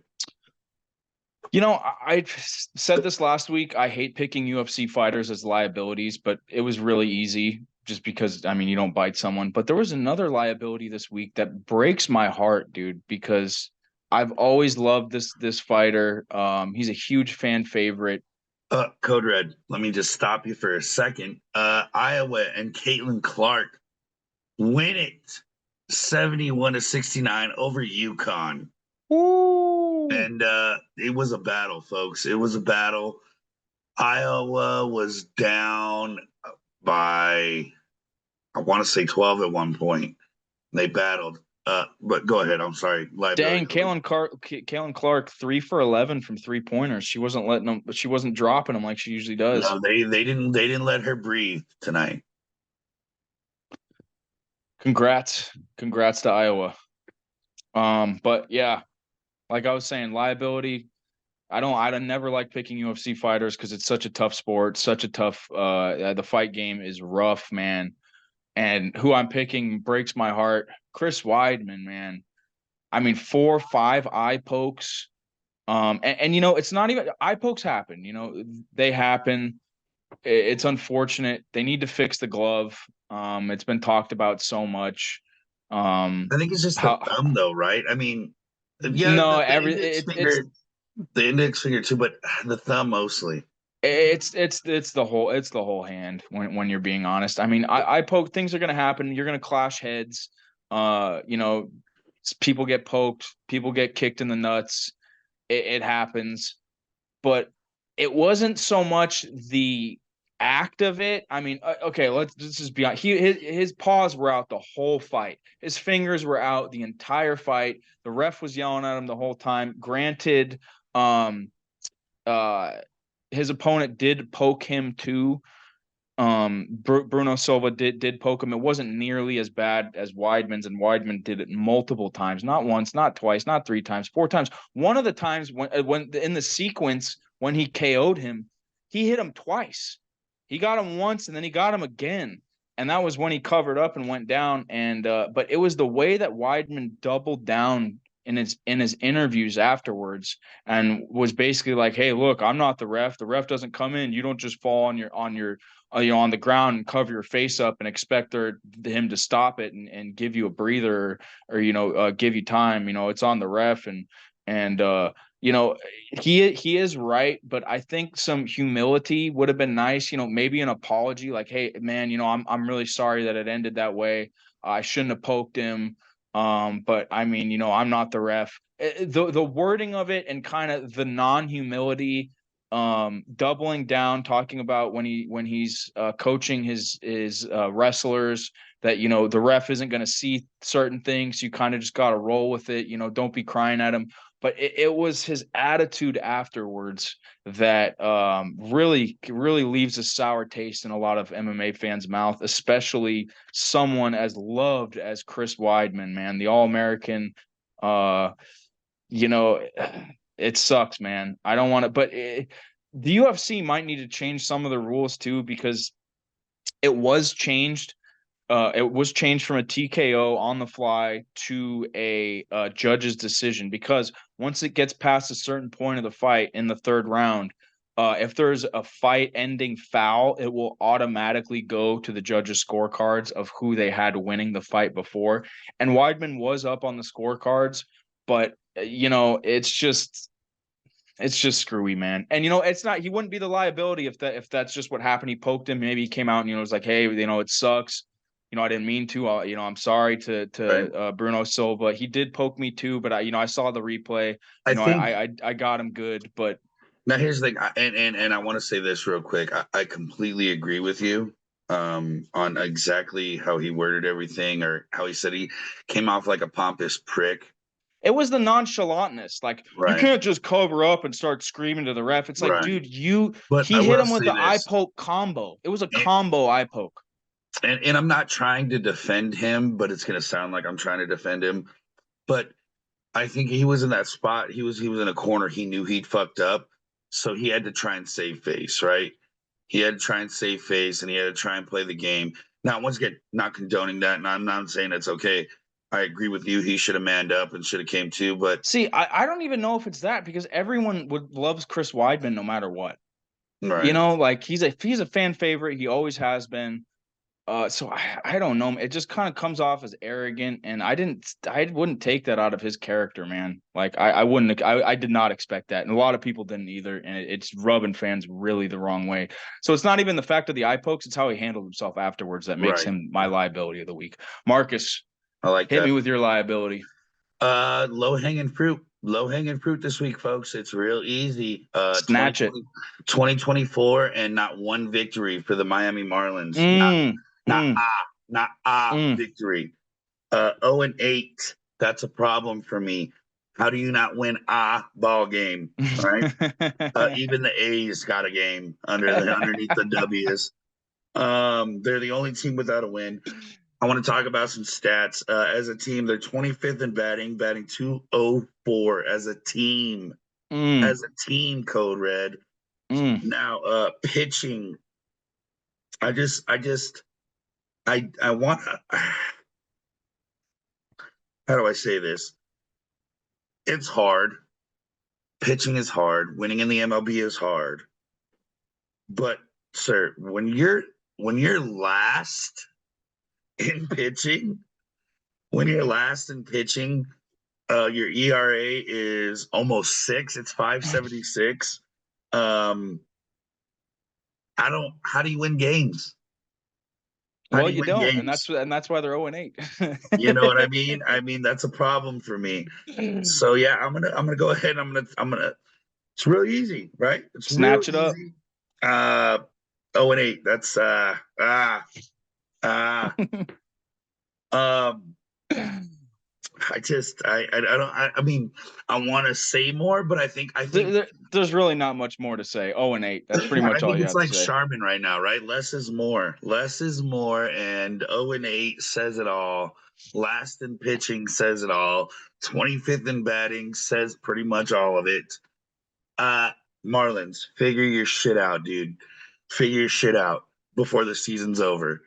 I said this last week. I hate picking UFC fighters as liabilities, but it was really easy just because, I mean, you don't bite someone. But there was another liability this week that breaks my heart, dude, because I've always loved this fighter. He's a huge fan favorite. Code Red, let me just stop you for a second. Iowa and Caitlin Clark win it 71-69 over UConn. Ooh. And it was a battle, folks. It was a battle. Iowa was down by, I want to say 12 at one point. They battled. But go ahead. I'm sorry. Dang, Liability. Kalen Clark, 3 for 11 from 3 pointers. She wasn't letting them, but she wasn't dropping them like she usually does. No, they didn't let her breathe tonight. Congrats to Iowa. But yeah, like I was saying, liability. I never like picking UFC fighters because it's such a tough sport, such a tough. The fight game is rough, man. And who I'm picking breaks my heart. Chris Weidman, man. I mean, 4 or 5 eye pokes. It's not even eye pokes happen. They happen. It's unfortunate. They need to fix the glove. It's been talked about so much. I think it's just the How thumb, though, right? I mean, yeah, no, the index it's finger, the index finger too, but the thumb mostly. it's the whole hand when you're being honest. I mean, I poke things are gonna happen. You're gonna clash heads. Uh, you know, people get poked, people get kicked in the nuts. It happens, but it wasn't so much the act of it. I mean, okay, let's just be honest. His paws were out the whole fight. His fingers were out the entire fight. The ref was yelling at him the whole time. Granted, um, uh, his opponent did poke him too. Bruno Silva did poke him. It wasn't nearly as bad as Weidman's, and Weidman did it multiple times, not once, not twice, not 3 times, 4 times. One of the times when in the sequence when he KO'd him, he hit him twice. He got him once, and then he got him again, and that was when he covered up and went down. And but it was the way that Weidman doubled down in his interviews afterwards and was basically like, "Hey, look, I'm not the ref. The ref doesn't come in. You don't just fall on the ground and cover your face up and expect him to stop it and give you a breather or give you time. It's on the ref and you know he is right, but I think some humility would have been nice. Maybe an apology, like, hey man, I'm really sorry that it ended that way. I shouldn't have poked him. But I mean, I'm not the ref. The wording of it and kind of the non-humility, doubling down, talking about when he's coaching his wrestlers that the ref isn't going to see certain things. You kind of just got to roll with it. Don't be crying at him. But it was his attitude afterwards that really really leaves a sour taste in a lot of MMA fans' mouth, especially someone as loved as Chris Weidman, man, the All American. Uh, you know, it sucks, man. I don't want to, but the UFC might need to change some of the rules too because it was changed. It was changed from a TKO on the fly to a judge's decision because once it gets past a certain point of the fight in the third round, if there's a fight-ending foul, it will automatically go to the judges' scorecards of who they had winning the fight before. And Weidman was up on the scorecards, but it's just screwy, man. And it's not, he wouldn't be the liability if that's just what happened. He poked him, maybe he came out and was like, hey, it sucks. I didn't mean to. I'm sorry to Right. Bruno Silva. He did poke me too, but I saw the replay. I think I got him good, but now here's the thing, and I want to say this real quick. I completely agree with you on exactly how he worded everything or how he said he came off like a pompous prick. it was the nonchalantness. Like, you Right. can't just cover up and start screaming to the ref. It's like, Right. dude, But I he hit will him with say the eye this, poke combo. It was a and, combo eye poke. and I'm not trying to defend him, but it's gonna sound like I'm trying to defend him. But I think he was in that spot. He was in a corner. He knew he'd fucked up, so he had to try and save face, right? He had to try and save face, and he had to try and play the game. Now, once again, not condoning that, and I'm not saying it's okay. I agree with you. He should have manned up and should have came to, but See, I don't even know if it's that because everyone loves Chris Weidman no matter what. right, Like he's a fan favorite. He always has been. So I don't know. It just kind of comes off as arrogant, and I wouldn't take that out of his character, man. Like I wouldn't, I did not expect that, and a lot of people didn't either, and it's rubbing fans really the wrong way. So it's not even the fact of the eye pokes; it's how he handled himself afterwards that makes right. him my liability of the week. Marcus, I like hit me that. with your liability. Low hanging fruit. Low hanging fruit this week, folks. It's real easy. Snatch it. 2024 and not one victory for the Miami Marlins. Mm, Not mm, not mm. victory. 0-8. That's a problem for me. How do you not win a ball game? Right. Even the A's got a game underneath the W's. They're the only team without a win. I want to talk about some stats. As a team, they're 25th in batting 204 as a team. Mm, As a team, Code Red. mm. Now, pitching. I want to. How do I say this? It's hard. Pitching is hard. Winning in the MLB is hard. But, sir, when you're last in pitching, your ERA is almost 6. It's 5.76. Um, how do you win games? How Well, do you you win don't, and games? that's why they're 0-8. You know what I mean? I mean, that's a problem for me. So yeah, I'm gonna go ahead. I'm gonna it's real easy, right? It's real Snatch it up. easy. Uh 0-8. That's uh um I mean I want to say more, but I think There's really not much more to say. 0-8. That's pretty I much all think you it's have to like say. Charmin right now, right? Less is more. Less is more, and 0-8 says it all. Last in pitching says it all. 25th in batting says pretty much all of it. Uh Marlins, figure your shit out, dude. Figure your shit out before the season's over.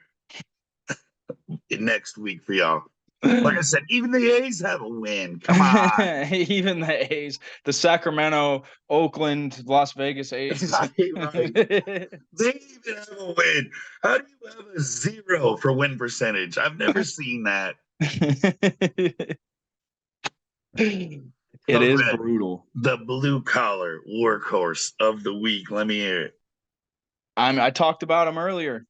Next week for y'all. Like I said, even the A's have a win. Come on. Even the A's, the Sacramento, Oakland, Las Vegas A's. Right, right. They even have a win. How do you have a 0 for win percentage? I've never seen that. It Code is Red, brutal. the blue collar workhorse of the week. Let me hear it. I talked about him earlier.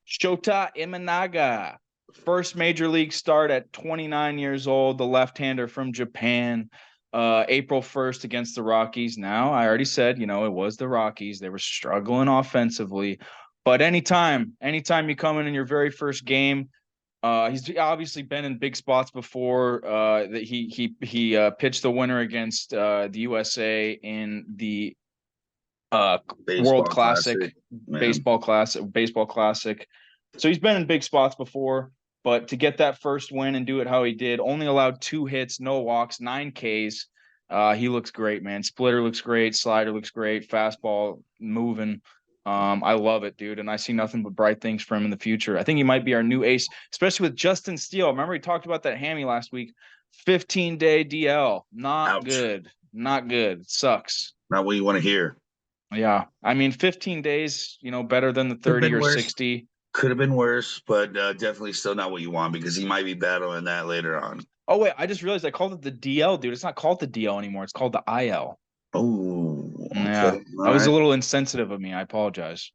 Shota Imanaga, first major league start at 29 years old, the left-hander from Japan. April 1st against the Rockies. Now, I already said, it was the Rockies. They were struggling offensively. But anytime you come in your very first game, he's obviously been in big spots before. That he pitched the winner against the USA in the World Baseball classic, Classic, man. baseball classic. So he's been in big spots before, but to get that first win and do it how he did, only allowed 2 hits, no walks, 9 Ks. He looks great, man. Splitter looks great, slider looks great, fastball moving. I love it, dude, and I see nothing but bright things for him in the future. I think he might be our new ace, especially with Justin Steele. Remember we talked about that hammy last week. 15-day DL, not Ouch. good, not good. It sucks. Not what you want to hear. Yeah. I mean, 15 days, better than the Could have 30 been or worse. 60. Could have been worse, but definitely still not what you want because he might be battling that later on. Oh, wait. I just realized I called it the DL, dude. It's not called the DL anymore. It's called the IL. Oh, Yeah. okay. All That was a right. little insensitive of me. I apologize.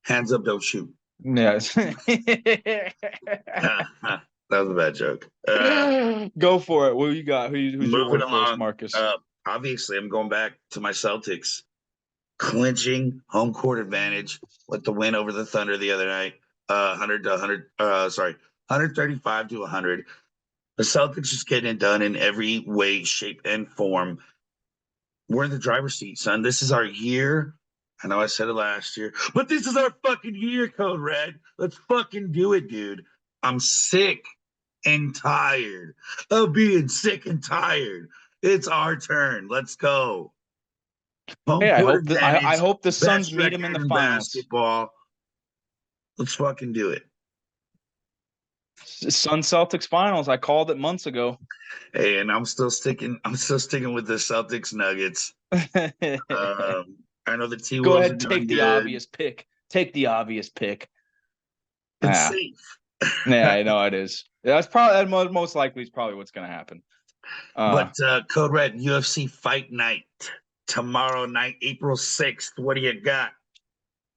Hands up, don't shoot. Yes. That was a bad joke. Go for it. What you got? Who's your Moving workhorse, along. Marcus? Obviously, I'm going back to my Celtics clinching home court advantage with the win over the Thunder the other night. 100 to 100. Sorry, 135 to 100. The Celtics just getting it done in every way, shape, and form. We're in the driver's seat, son. This is our year. I know I said it last year, but this is our fucking year, Code Red. Let's fucking do it, dude. I'm sick and tired of being sick and tired. It's our turn. Let's go. Home Hey, I court hope I advantage, hope the Suns best meet him in record the in finals. basketball. Let's fucking do it. Sun Celtics finals. I called it months ago. Hey, and I'm still sticking with the Celtics Nuggets. I know the T Go Wolves are ahead, doing take the good. obvious pick. Take the obvious pick. It's Ah, safe. yeah, I know it is. That's probably most likely is probably what's going to happen. But Code Red, UFC Fight Night tomorrow night, April 6th. What do you got?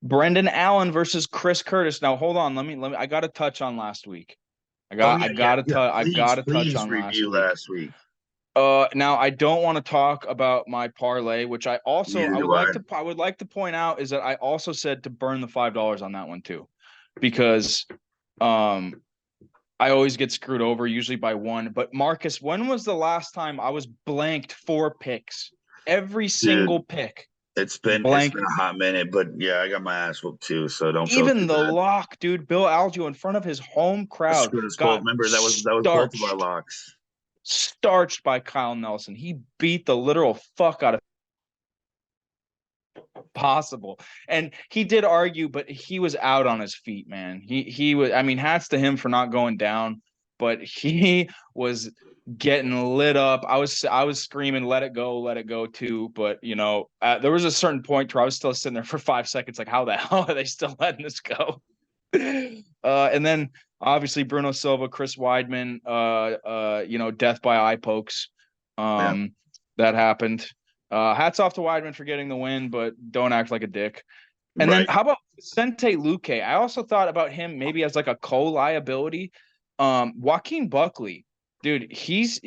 Brendan Allen versus Chris Curtis. Now hold on, let me. I got to touch on last week. Oh yeah, yeah, yeah. I got to touch Please on last review week. last week. Now I don't want to talk about my parlay, which Neither do I. I would like to point out is that I also said to burn the $5 on that one too, because um I always get screwed over usually by one. But Marcus, when was the last time I was blanked 4 picks? Every Dude, single pick it's blank. been a hot minute, but yeah, I got my ass whooped too, so don't feel too Even the bad. lock, dude, Bill Algeo in front of his home I crowd screwed us both. got Remember that was both of our locks. starched by Kyle Nelson. He beat the literal fuck out of possible. And he did argue, but he was out on his feet, man. He was, I mean, hats to him for not going down, but he was getting lit up. I was screaming, let it go too. But there was a certain point where I was still sitting there for 5 seconds, like, how the hell are they still letting this go? And then obviously Bruno Silva, Chris Weidman, death by eye pokes. Yeah. That happened. Hats off to Weidman for getting the win, but don't act like a dick. And then Right. how about Vicente Luque? I also thought about him maybe as like a co-liability. Joaquin Buckley, dude, he's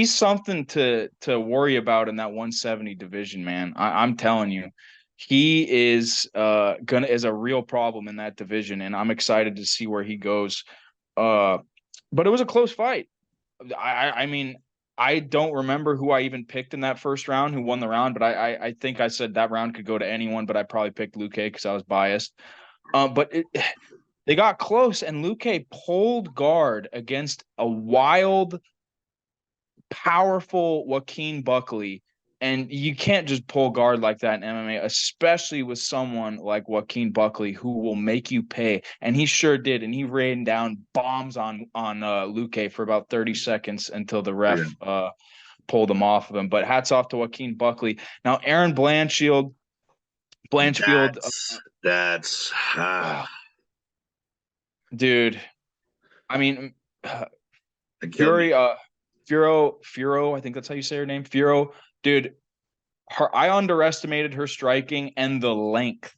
something to worry about in that 170 division, man. I'm telling you, he is is a real problem in that division, and I'm excited to see where he goes. But it was a close fight. I mean, I don't remember who I even picked in that first round, who won the round, but I think I said that round could go to anyone, but I probably picked Luque because I was biased. But they got close, and Luque pulled guard against a wild, powerful Joaquin Buckley. And you can't just pull guard like that in MMA, especially with someone like Joaquin Buckley who will make you pay. And he sure did. And he rained down bombs on Luque for about 30 seconds until the Yeah. ref pulled him off of him. But hats off to Joaquin Buckley. Now, Aaron Blanchfield, That's dude. I mean, it killed me. Fury, Furo, I think that's how you say her name. Furo, dude. I underestimated her striking and the length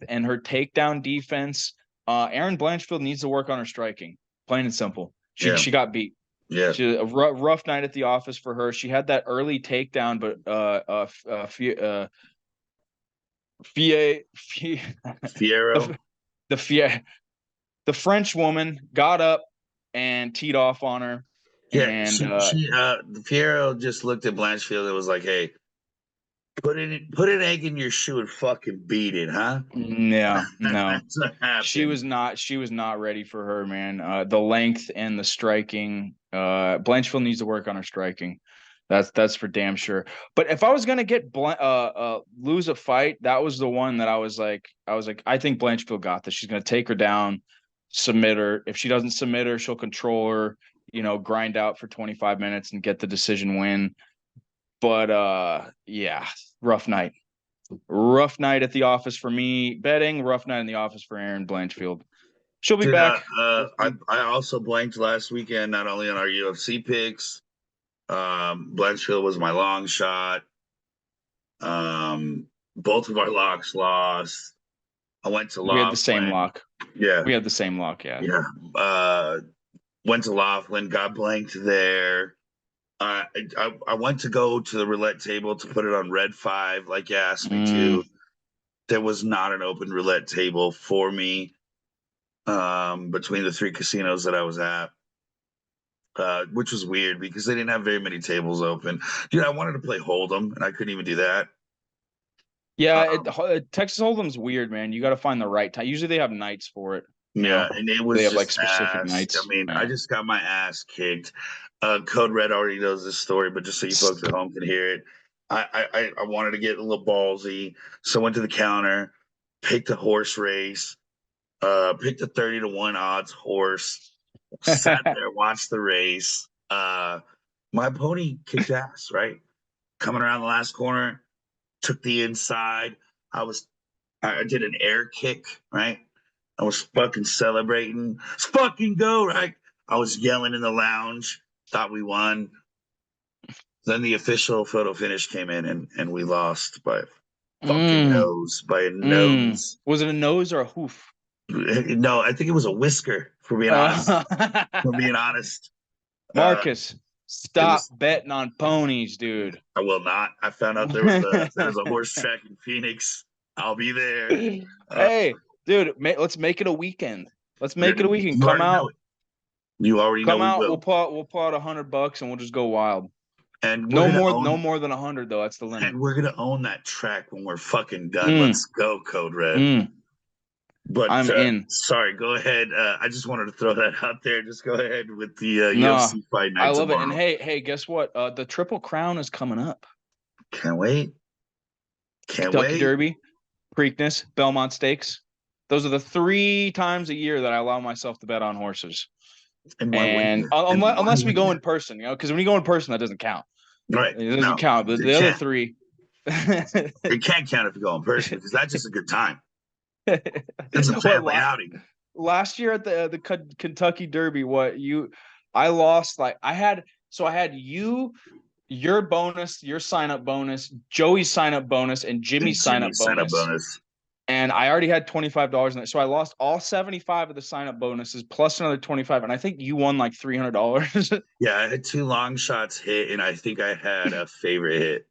and her takedown defense. Aaron Blanchfield needs to work on her striking, plain and simple. Yeah. She got beat. Yeah. A rough night at the office for her. She had that early takedown, but Fierro. the French woman got up and teed off on her. Yeah, And Fierro just looked at Blanchfield and was like, "Hey, put an egg in your shoe and fucking beat it, huh?" yeah, no. That's what happened. She was not ready for her, man. The length and the striking. Blanchfield needs to work on her striking. That's for damn sure. But if I was gonna lose a fight, that was the one that I was like, I think Blanchfield got this. She's gonna take her down, submit her. If she doesn't submit her, she'll control her, grind out for 25 minutes and get the decision win. But yeah, rough night. Rough night at the office for me betting. Rough night in the office for Aaron Blanchfield. She'll be Dude, back. I also blanked last weekend, not only on our UFC picks. Blanchfield was my long shot. Both of our locks lost. I went to We had the same Laughlin. luck. Yeah, We had the same luck. Yeah. yeah. Went to Laughlin, got blanked there. I went to go to the roulette table to put it on red 5, like you asked me Mm. to. There was not an open roulette table for me between the 3 casinos that I was at. Which was weird because they didn't have very many tables open. Dude, I wanted to play Hold'em and I couldn't even do that. Yeah, Um, Texas Hold'em's weird, man. You got to find the right time. Usually they have nights for it. yeah, and it They was have like just specific ass. I nights. mean, I Yeah. just got my ass kicked. Code Red already knows this story, but just so you folks at home can hear it, I wanted to get a little ballsy, so I went to the counter, picked a horse race, picked a 30 to 1 odds horse, sat there, watched the race. My pony kicked ass, right? Coming around the last corner, took the inside. I was I did an air kick, right? I was fucking celebrating. Let's fucking go, right? I was yelling in the lounge, thought we won. Then the official photo finish came in and we lost by a fucking Mm, nose, by a mm. nose. Was it a nose or a hoof? No, I think it was a whisker, for being honest. For being honest. Uh, Marcus, it stop was betting on ponies, dude. I will not. I found out there was a horse track in Phoenix. I'll be there. Uh, Hey, dude, let's make it a weekend. Let's make it a weekend. you already know it. You already know Come we out. will. We'll pull out $100 and we'll just go wild. And we're No gonna more, no own more than 100 though. That's the limit. and we're gonna own that track when we're fucking done. Mm, Let's go, Code Red. mm. But I'm in. sorry, go ahead. I just wanted to throw that out there. Just go ahead with the No, UFC fight I night love it. And tomorrow. hey, guess what? The Triple Crown is coming up. Can't wait. Can't Kentucky wait. Derby, Preakness, Belmont Stakes. Those are the 3 times a year that I allow myself to bet on horses. In one And weekend. In unless one we go weekend. in person, because when you go in person, that doesn't count. Right. It doesn't No, count. But it the other can't. three, It can't count if you go in person because that's just a good time. It's a family what outing. last year at the Kentucky Derby, I lost I had you, your bonus, your sign up bonus, Joey's sign up bonus, and And Jimmy's sign Jimmy up sign up bonus. bonus. And I already had $25 in it. So I lost all 75 of the sign up bonuses plus another 25. And I think you won like $300. Yeah, I had 2 long shots hit, and I think I had a favorite hit.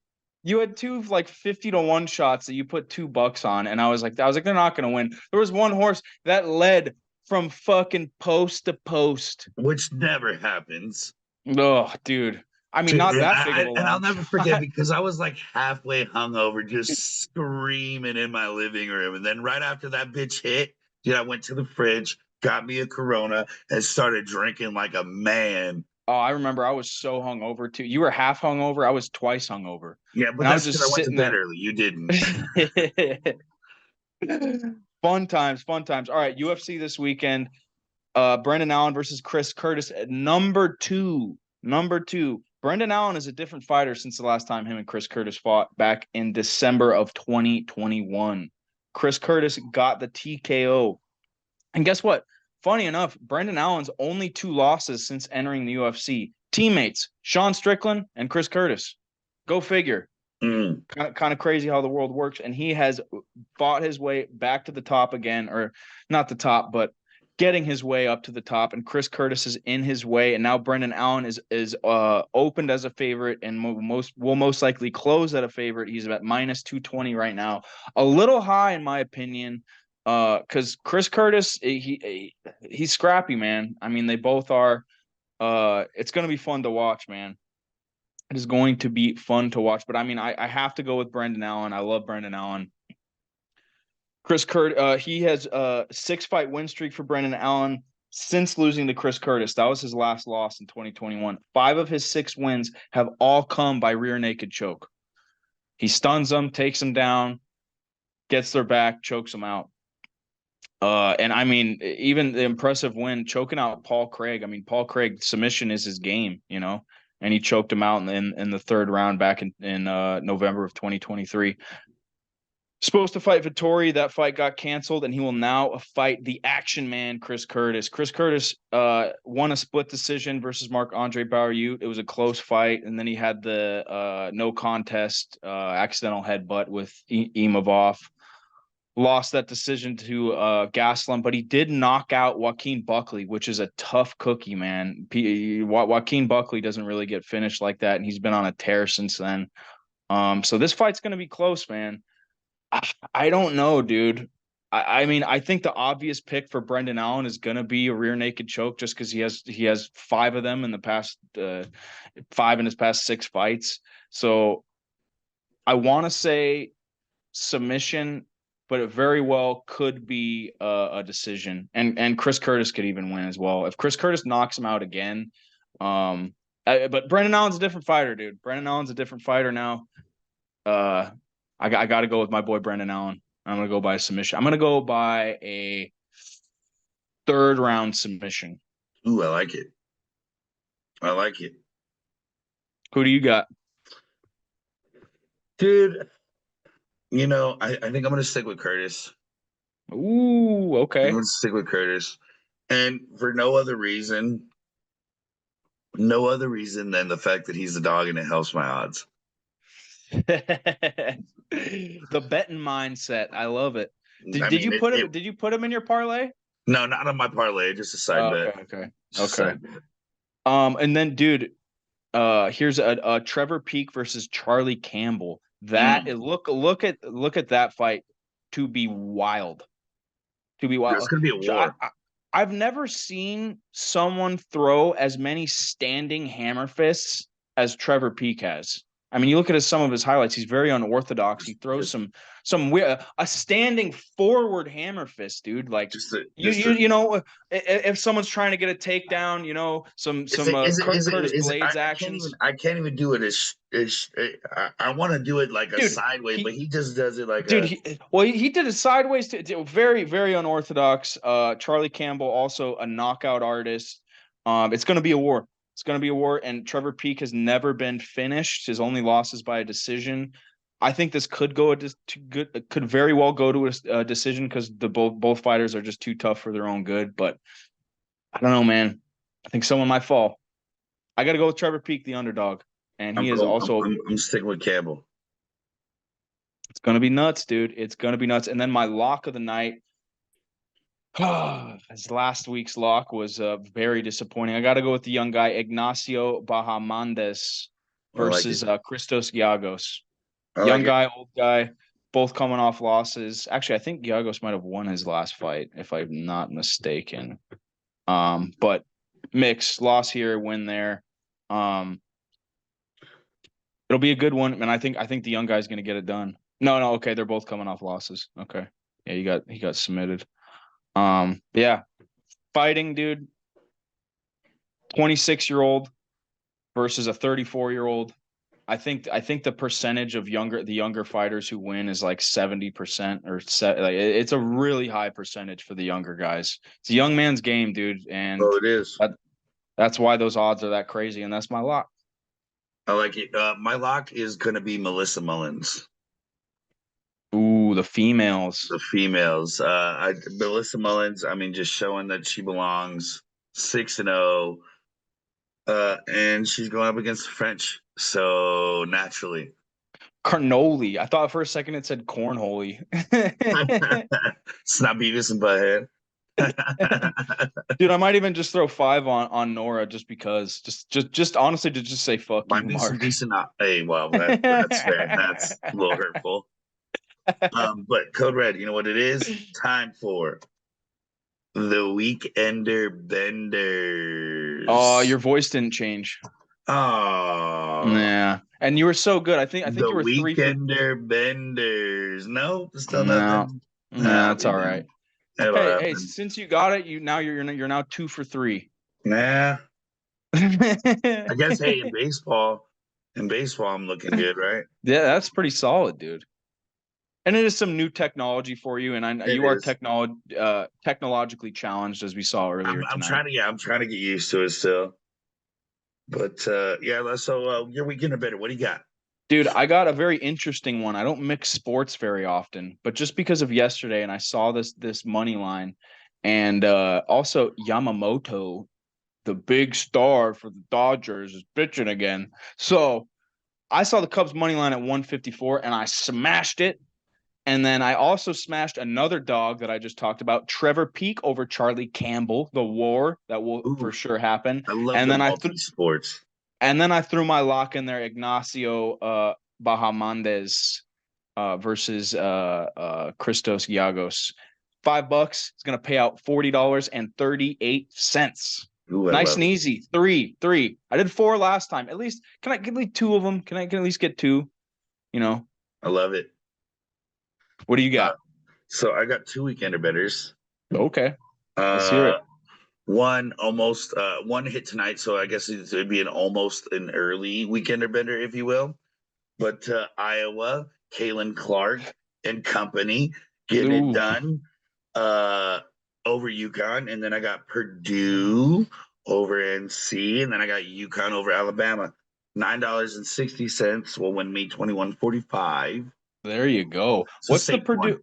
You had two like 50 to 1 shots that you put $2 on. And I was like, they're not going to win. There was one horse that led from fucking post to post. Which never happens. Oh, dude. I mean, not that big of a And I'll long never forget shot. because I was like halfway hungover, just screaming in my living room. And then right after that bitch hit, dude, I went to the fridge, got me a Corona, and started drinking like a man. Oh, I remember I was so hungover too. You were half hungover. I was twice hungover. Yeah, but And I was that's because I just went to sitting bed there. early. You didn't. Fun times, fun times. All right, UFC this weekend. Brendan Allen versus Chris Curtis at number two. Number two. Brendan Allen is a different fighter since the last time him and Chris Curtis fought back in December of 2021. Chris Curtis got the TKO. And guess what? Funny enough, Brendan Allen's only 2 losses since entering the UFC. Teammates, Sean Strickland and Chris Curtis. Go figure. Mm. Kind of crazy how the world works. And he has fought his way back to the top again, or not the top, but getting his way up to the top. And Chris Curtis is in his way. And now Brendan Allen is opened as a favorite and will most likely close at a favorite. He's at minus 220 right now. A little high, in my opinion. Because Chris Curtis, he's scrappy, man. I mean, they both are. It's gonna be fun to watch, man. It is going to be fun to watch. But I mean, I have to go with Brendan Allen. I love Brendan Allen. Chris Curtis, he has a 6-fight win streak for Brendan Allen since losing to Chris Curtis. That was his last loss in 2021. 5 of his 6 wins have all come by rear naked choke. He stuns them, takes them down, gets their back, chokes them out. And I mean, even the impressive win, choking out Paul Craig. I mean, Paul Craig submission is his game, and he choked him out in the 3rd round back in November of 2023. Supposed to fight Vettori. That fight got canceled, and he will now fight the action man, Chris Curtis. Chris Curtis won a split decision versus Marc-Andre Barriault. It was a close fight, and then he had the no contest accidental headbutt with Imavov. lost that decision to Gastelum, but he did knock out Joaquin Buckley, which is a tough cookie, man. Joaquin Buckley doesn't really get finished like that, and he's been on a tear since then. So this fight's going to be close, man. I don't know, dude. I mean, I think the obvious pick for Brendan Allen is going to be a rear naked choke, just because he has 5 of them in the past 5 in his past 6 fights. So I want to say submission, but it very well could be a decision. And Chris Curtis could even win as well if Chris Curtis knocks him out again. But Brendan Allen's a different fighter, dude. Brendan Allen's a different fighter now. I got to go with my boy Brendan Allen. I'm gonna go by a submission. I'm gonna go by a 3rd round submission. Ooh, I like it. I like it. Who do you got? Dude, I think I'm going to stick with Curtis. Ooh, okay. I'm going to stick with Curtis. And for no other reason than the fact that he's a dog and it helps my odds. The betting mindset. I love it. Did you put him in your parlay? No, not on my parlay, just a side bet. Okay. And then, dude, here's a Trevor Peek versus Charlie Campbell. Look at that fight to be wild. It's gonna be a war. I've never seen someone throw as many standing hammer fists as Trevor Peek has. I mean, you look at some of his highlights, he's very unorthodox. He throws some weird a standing forward hammer fist, dude. Like if someone's trying to get a takedown, some Curtis Blades actions. I can't even do it I want to do it like a sideways, but he just does it like he did it sideways to very, very unorthodox. Charlie Campbell, also a knockout artist. It's gonna be a war. It's going to be a war, and Trevor Peek has never been finished. His only loss is by a decision. I think this could very well go to a decision because both fighters are just too tough for their own good. But I don't know, man. I think someone might fall. I got to go with Trevor Peek, the underdog, and I'm sticking with Campbell. It's going to be nuts, dude. It's going to be nuts. And then my lock of the night. His last week's lock was very disappointing. I got to go with the young guy Ignacio Bahamondes versus Christos Giagos. Young guy, old guy, both coming off losses. Actually, I think Giagos might have won his last fight, if I'm not mistaken. But mix, loss here, win there. It'll be a good one, and I think the young guy's going to get it done. No, okay, they're both coming off losses. Okay, yeah, he got submitted. Yeah, fighting, dude. 26-year-old versus a 34-year-old. I think the percentage of the younger fighters who win is like 70% or it's a really high percentage for the younger guys. It's a young man's game, dude, and it is. That's why those odds are that crazy, and that's my lock. I like it. My lock is gonna be Melissa Mullins. Ooh, the females. Melissa Mullins, I mean, just showing that she belongs. 6-0. And she's going up against the French. So naturally. Carnoli. I thought for a second it said cornhole. It's not Beavis and Butthead. Dude, I might even just throw 5 on Nora just because. Just honestly to just say fuck you, Mark. Hey, well, that's fair. That's a little hurtful. But Code Red, you know what it is? Time for the Weekender Benders. Oh, your voice didn't change. Oh, yeah, and you were so good. I think you were 3 Weekender Benders. No, still nothing. No, that's all right. Hey, since you got it, you're now 2 for 3. Nah. I guess. Hey, in baseball, I'm looking good, right? Yeah, that's pretty solid, dude. And it is some new technology for you, and you are technologically challenged, as we saw earlier. I'm trying to get used to it still. But yeah, so your Weekender Better. What do you got? Dude, I got a very interesting one. I don't mix sports very often, but just because of yesterday, and I saw this money line, and also Yamamoto, the big star for the Dodgers, is pitching again. So I saw the Cubs money line at 154, and I smashed it. And then I also smashed another dog that I just talked about, Trevor Peak over Charlie Campbell, the war that will for Ooh, sure happen. I love And the then multi-sports. I threw my lock in there, Ignacio Bahamondes versus Christos Giagos. $5. It's gonna pay out $40.38. Ooh, I Nice love and it. easy. Three. I did 4 last time. At least can I get at least 2 of them? Can I at least get 2? You know, I love it. what do you Uh, got? so I got 2 weekender betters. Okay, let's hear Uh, it. one hit tonight, so I guess it'd be an almost an early weekender bender, if you will. But Iowa, Kalen Clark and company getting it Ooh, done over UConn, and then I got Purdue over NC, and then I got UConn over Alabama. $9.60 will win me 21.45. there you go. It's a safe one.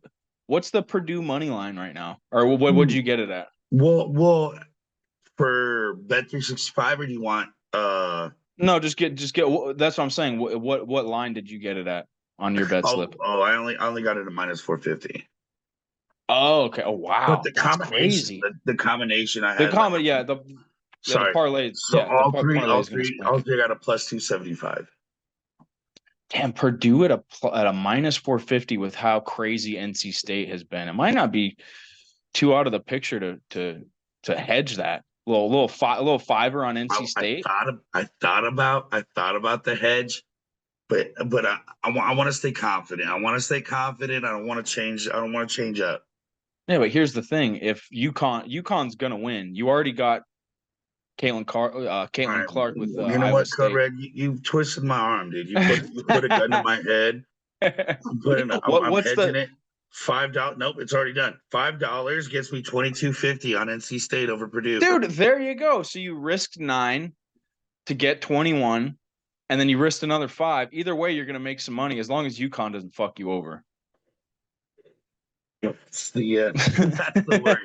What's the Purdue money line right now? Or what would Ooh. you get it at? Well, for Bet365, or do you want No, just get. That's what I'm saying. What line did you get it at on your bet slip? I only got it at minus 450. Oh, okay. Oh, But wow, the that's combination, crazy. the combination I The had, like, comedy, the sorry. parlay, So parlay is gonna spring. all three got a plus 275. Damn, Purdue at a minus 450 with how crazy NC State has been. It might not be too out of the picture to hedge that little fiver on NC State. I thought about the hedge, but I want to stay confident. I want to stay confident. I don't want to change. I don't want to change up. Yeah, but here's the thing: if UConn's gonna win, you already got All Caitlin right, Clark with you know Iowa what, Code State. Red? You twisted my arm, dude. You put a gun to my head. I'm What's hedging the it. $5. Nope, it's already done. $5 gets me 22.50 on NC State over Purdue. dude? There you go. So you risked 9 to get 21, and then you risked another 5. Either way, you're gonna make some money as long as UConn doesn't fuck you over. That's that's the worry.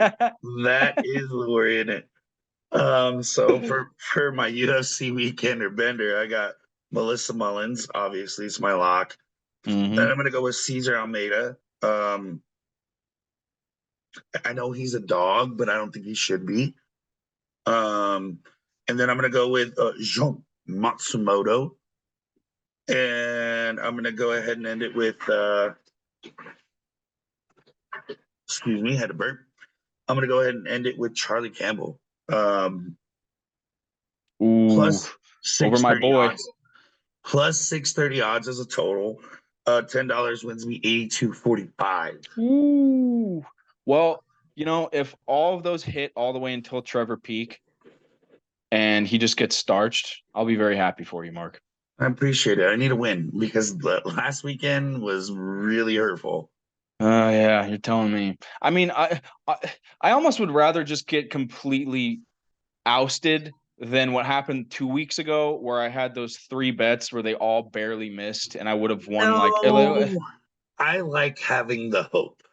That is the worry in it. So for my UFC weekender bender, I got Melissa Mullins. Obviously, it's my lock. Then Mm-hmm. I'm gonna go with Cesar Almeida. I know he's a dog, but I don't think he should be. Um, and then I'm gonna go with Jean Matsumoto, and I'm gonna go ahead and end it with excuse me, had to burp. I'm gonna go ahead and end it with Charlie Campbell. Ooh, Plus over my 630 boy. odds. Plus 630 odds as a total. $10 wins me 82.45. Ooh. Well, if all of those hit all the way until Trevor Peak and he just gets starched, I'll be very happy for you, Mark. I appreciate it. I need a win because the last weekend was really hurtful. Oh yeah, you're telling me. I mean, I I almost would rather just get completely ousted than what happened 2 weeks ago, where I had those 3 bets where they all barely missed, and I would have won like. No, I like having the hope.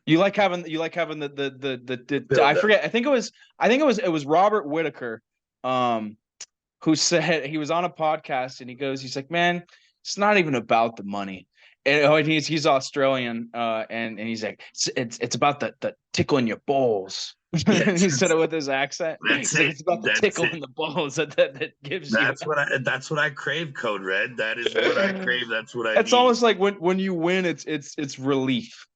You like having I Build up. forget. I think it was Robert Whitaker, who said he was on a podcast and he's like, man, it's not even about the money. And he's Australian, and he's like, it's about the tickle in your balls. And Yes, he said it with his accent. that's He's like, it. it's about the That's tickle it. in the balls that gives you. That's what I crave, Code Red. That is what I crave. That's what I It's need. almost like when you win, it's relief.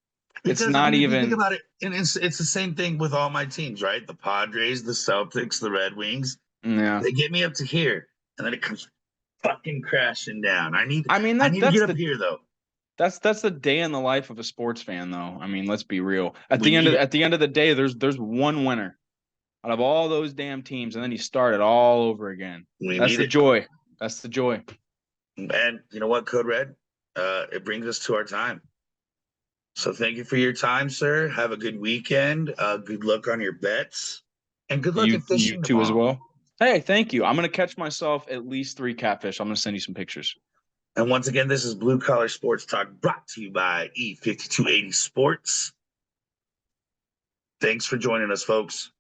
It's Because I not mean, if you think even. about it, and it's the same thing with all my teams, right? The Padres, the Celtics, the Red Wings. Yeah. They get me up to here, and then it comes fucking crashing down. I mean I that need to that's get up the here though. that's the day in the life of a sports fan, though. I mean, let's be real. At We the end need of it. at the end of the day, there's one winner out of all those damn teams, and then you start it all over again. We That's need the it. joy. That's the joy. And you know what, Code Red? It brings us to our time. So thank you for your time, sir. Have a good weekend. Good luck on your bets, and good luck You at you fishing too as tomorrow. well. Hey, thank you. I'm gonna catch myself at least 3 catfish. I'm gonna send you some pictures. And once again, this is Blue Collar Sports Talk brought to you by E5280 Sports. Thanks for joining us, folks.